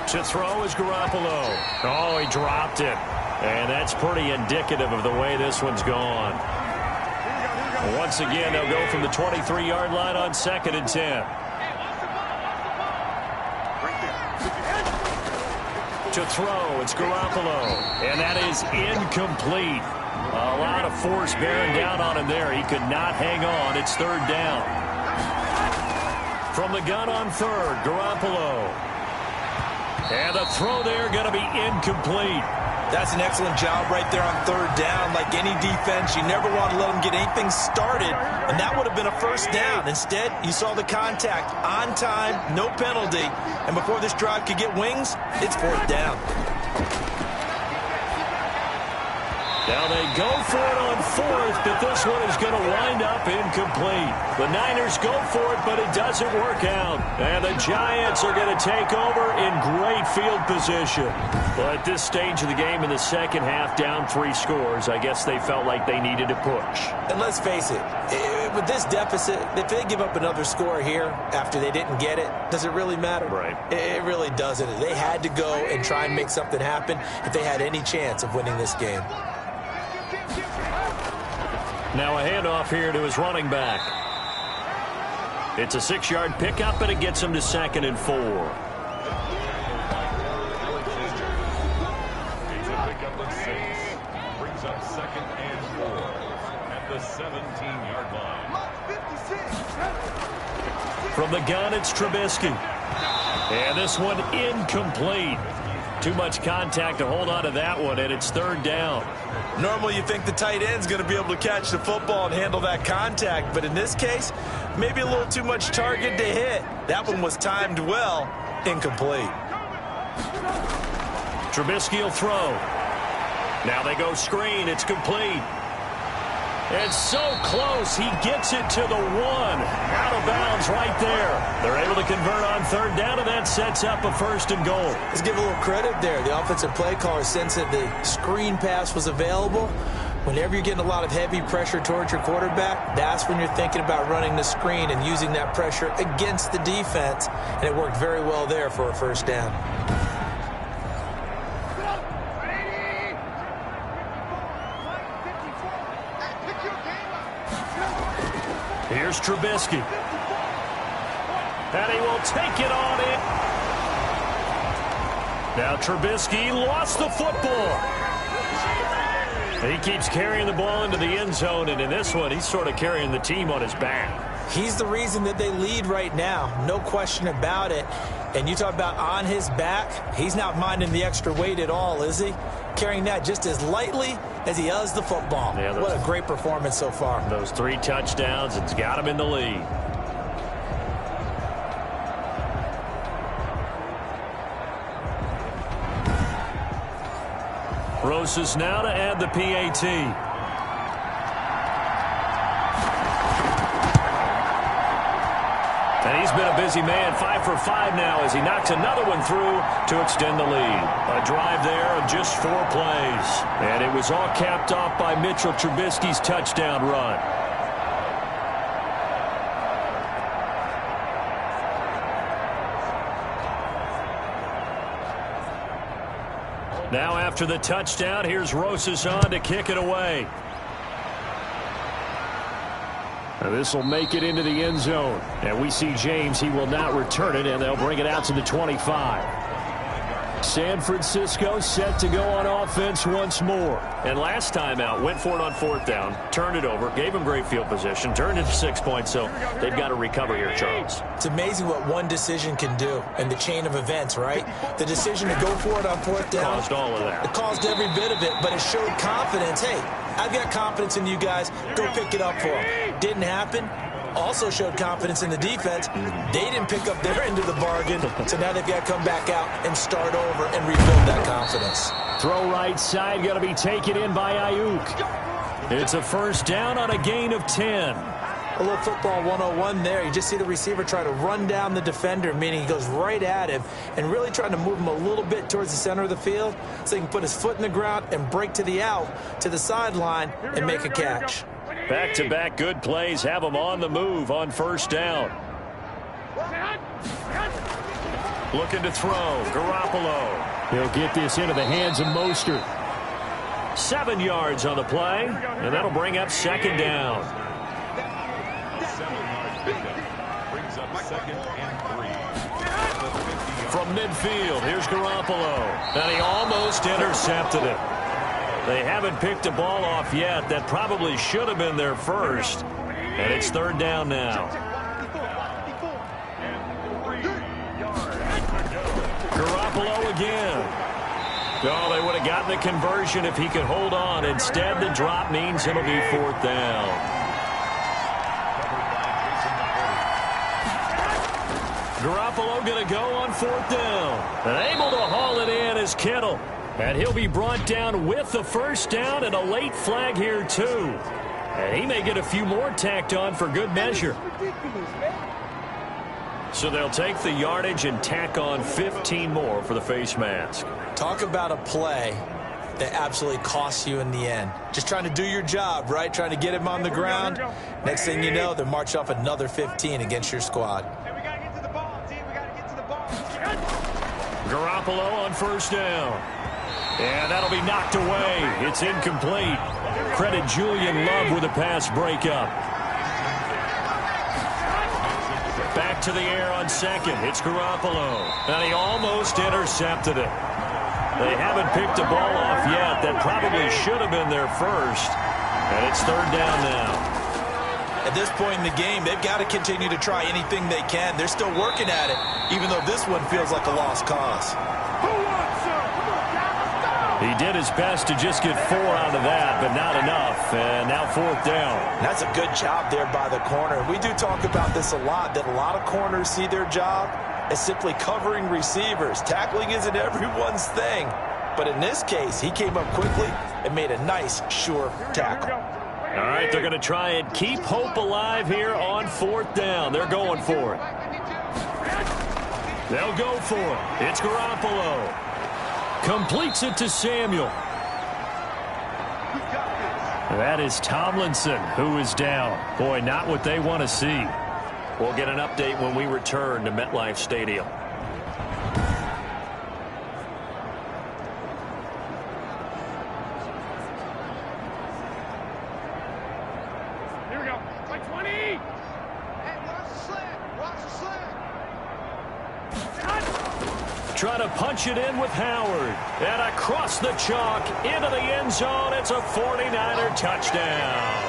To throw is Garoppolo. Oh, he dropped it. And that's pretty indicative of the way this one's gone. Once again, they'll go from the 23-yard line on 2nd and 10. To throw, it's Garoppolo. And that is incomplete. A lot of force bearing down on him there. He could not hang on. It's 3rd down. From the gun on 3rd, Garoppolo. And the throw there going to be incomplete. That's an excellent job right there on 3rd down. Like any defense, you never want to let them get anything started, and that would have been a 1st down. Instead, you saw the contact on time, no penalty, and before this drive could get wings, it's 4th down. Now they go for it on 4th, but this one is going to wind up incomplete. The Niners go for it, but it doesn't work out. And the Giants are going to take over in great field position. But at this stage of the game in the second half, down 3 scores, I guess they felt like they needed to push. And let's face it, with this deficit, if they give up another score here after they didn't get it, does it really matter? Right. It really doesn't. They had to go and try and make something happen if they had any chance of winning this game. Now a handoff here to his running back. It's a 6-yard pickup, and it gets him to 2nd and 4. It's a pickup of 6. Brings up 2nd and 4 at the 17-yard line. From the gun, it's Trubisky. And this one incomplete. Too much contact to hold on to that one, and it's 3rd down. Normally you think the tight end's going to be able to catch the football and handle that contact, but in this case, maybe a little too much target to hit. That one was timed well, incomplete. Trubisky will throw. Now they go screen. It's complete. It's so close. He gets it to the 1. Out of bounds right there. They're able to convert on 3rd down, and that sets up a 1st and goal. Let's give a little credit there. The offensive play caller sensed that the screen pass was available. Whenever you're getting a lot of heavy pressure towards your quarterback, that's when you're thinking about running the screen and using that pressure against the defense. And it worked very well there for a first down. Here's Trubisky. And he will take it on in. Now Trubisky lost the football. He keeps carrying the ball into the end zone, and in this one, he's sort of carrying the team on his back. He's the reason that they lead right now, no question about it. And you talk about on his back, he's not minding the extra weight at all, is he? Carrying that just as lightly as he does the football. Yeah, what a great performance so far. Those 3 touchdowns, it's got him in the lead. Rosas now to add the PAT. And he's been a busy man, 5 for 5 now as he knocks another one through to extend the lead. A drive there of just 4 plays. And it was all capped off by Mitchell Trubisky's touchdown run. Now after the touchdown, here's Rosas on to kick it away. And this will make it into the end zone. And we see James, he will not return it, and they'll bring it out to the 25. San Francisco set to go on offense once more. And last time out, went for it on 4th down, turned it over, gave him great field position, turned it to 6 points, so they've got to recover here, Charles. It's amazing what one decision can do in the chain of events, right? The decision to go for it on 4th down. Caused all of that. It caused every bit of it, but it showed confidence. Hey, I've got confidence in you guys. Go pick it up for them. Didn't happen. Also showed confidence in the defense. They didn't pick up their end of the bargain, so now they've got to come back out and start over and rebuild that confidence. Throw right side, got to be taken in by Ayuk. It's a first down on a gain of 10. A little football 101 there. You just see the receiver try to run down the defender, meaning he goes right at him and really trying to move him a little bit towards the center of the field so he can put his foot in the ground and break to the out, to the sideline, and make a catch. Back-to-back good plays have him on the move on first down. Looking to throw. Garoppolo. He'll get this into the hands of Mostert. 7 yards on the play, and that'll bring up second down. From midfield, here's Garoppolo. And he almost intercepted it. They haven't picked a ball off yet. That probably should have been their first. And it's 3rd down now. Garoppolo again. Oh, they would have gotten the conversion if he could hold on. Instead, the drop means it'll be 4th down. Garoppolo going to go on 4th down. And able to haul it in is Kittle. And he'll be brought down with the first down and a late flag here, too. And he may get a few more tacked on for good measure. So they'll take the yardage and tack on 15 more for the face mask. Talk about a play that absolutely costs you in the end. Just trying to do your job, right? Trying to get him on the ground. Next thing you know, they march off another 15 against your squad. Garoppolo on first down. And that'll be knocked away. It's incomplete. Credit Julian Love with a pass breakup. Back to the air on second. It's Garoppolo. And he almost intercepted it. They haven't picked a ball off yet. That probably should have been their first. And it's 3rd down now. At this point in the game, they've got to continue to try anything they can. They're still working at it, even though this one feels like a lost cause. He did his best to just get 4 out of that, but not enough. And now 4th down. That's a good job there by the corner. We do talk about this a lot, that a lot of corners see their job as simply covering receivers. Tackling isn't everyone's thing. But in this case, he came up quickly and made a nice, sure tackle. All right, they're going to try and keep hope alive here on 4th down. They're going for it. They'll go for it. It's Garoppolo. Completes it to Samuel. That is Tomlinson, who is down. Boy, not what they want to see. We'll get an update when we return to MetLife Stadium. Here we go. Play 20. Hey, watch the slant. Watch the slant. Trying to punch it in with Howard. And across the chalk into the end zone. It's a 49er touchdown.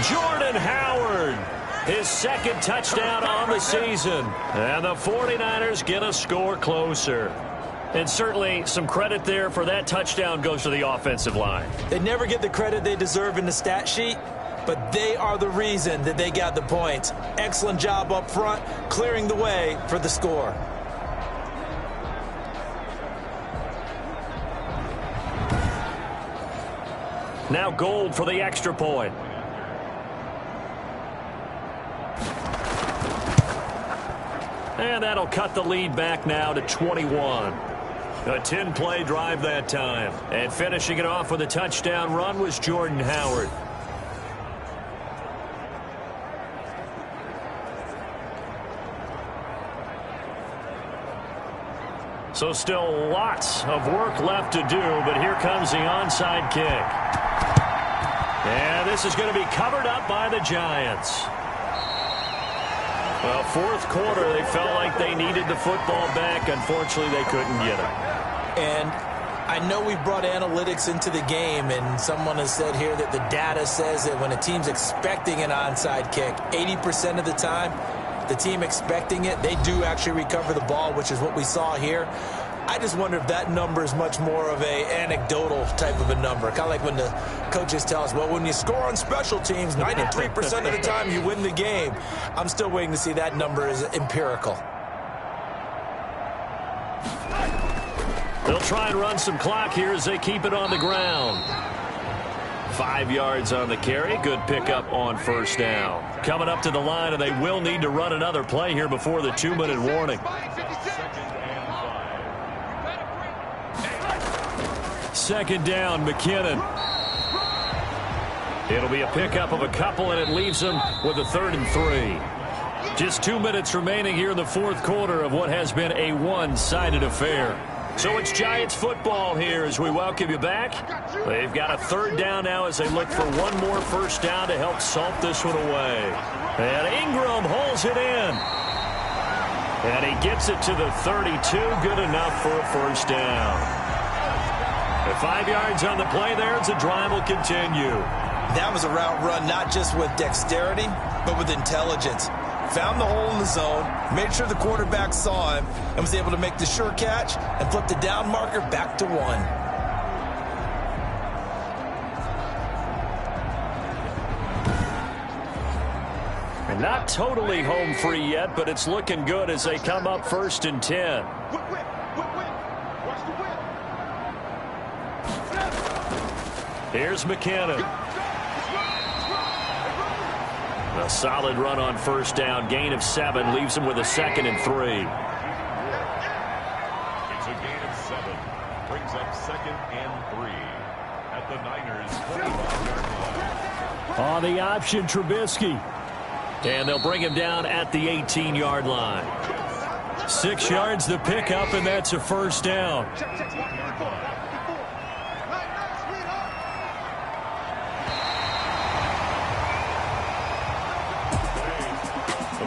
Jordan Howard, his second touchdown on the season. And the 49ers get a score closer. And certainly some credit there for that touchdown goes to the offensive line. They never get the credit they deserve in the stat sheet, but they are the reason that they got the points. Excellent job up front, clearing the way for the score. Now Gold for the extra point. And that'll cut the lead back now to 21. A 10-play drive that time. And finishing it off with a touchdown run was Jordan Howard. So still lots of work left to do, but here comes the onside kick. And this is going to be covered up by the Giants. Well, fourth quarter, they felt like they needed the football back. Unfortunately, they couldn't get it. And I know we brought analytics into the game, and someone has said here that the data says that when a team's expecting an onside kick, 80% of the time, the team expecting it, they do actually recover the ball, which is what we saw here. I just wonder if that number is much more of a anecdotal type of a number. Kind of like when the coaches tell us, well, when you score on special teams, 93% of the time you win the game. I'm still waiting to see that number is empirical. They'll try and run some clock here as they keep it on the ground. 5 yards on the carry. Good pickup on first down. Coming up to the line, and they will need to run another play here before the 2-minute warning. Second down, McKinnon. It'll be a pickup of a couple, and it leaves them with a 3rd and 3. Just 2 minutes remaining here in the fourth quarter of what has been a one-sided affair. So it's Giants football here as we welcome you back. They've got a 3rd down now as they look for one more first down to help salt this one away. And Ingram holds it in. And he gets it to the 32. Good enough for a first down. 5 yards on the play there as the drive will continue. That was a route run not just with dexterity, but with intelligence. Found the hole in the zone, made sure the quarterback saw him, and was able to make the sure catch and flip the down marker back to 1. And not totally home free yet, but it's looking good as they come up 1st and 10. Here's McKinnon. A solid run on first down. Gain of 7 leaves him with a 2nd and 3. It's a gain of 7. Brings up 2nd and 3 at the Niners' 25-yard line. On the option, Trubisky. And they'll bring him down at the 18-yard line. 6 yards the pickup, and that's a first down.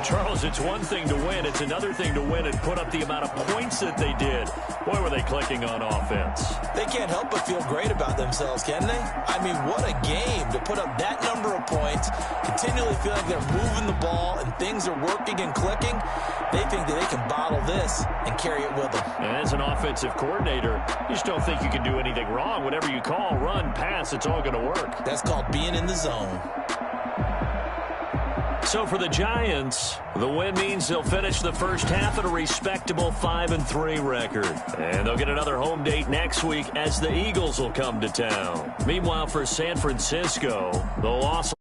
Charles, it's one thing to win. It's another thing to win and put up the amount of points that they did. Boy, were they clicking on offense. They can't help but feel great about themselves, can they? I mean, what a game to put up that number of points, continually feel like they're moving the ball and things are working and clicking. They think that they can bottle this and carry it with them. And as an offensive coordinator, you just don't think you can do anything wrong. Whatever you call, run, pass, it's all going to work. That's called being in the zone. So for the Giants, the win means they'll finish the first half at a respectable 5-3 record. And they'll get another home date next week as the Eagles will come to town. Meanwhile, for San Francisco, they'll also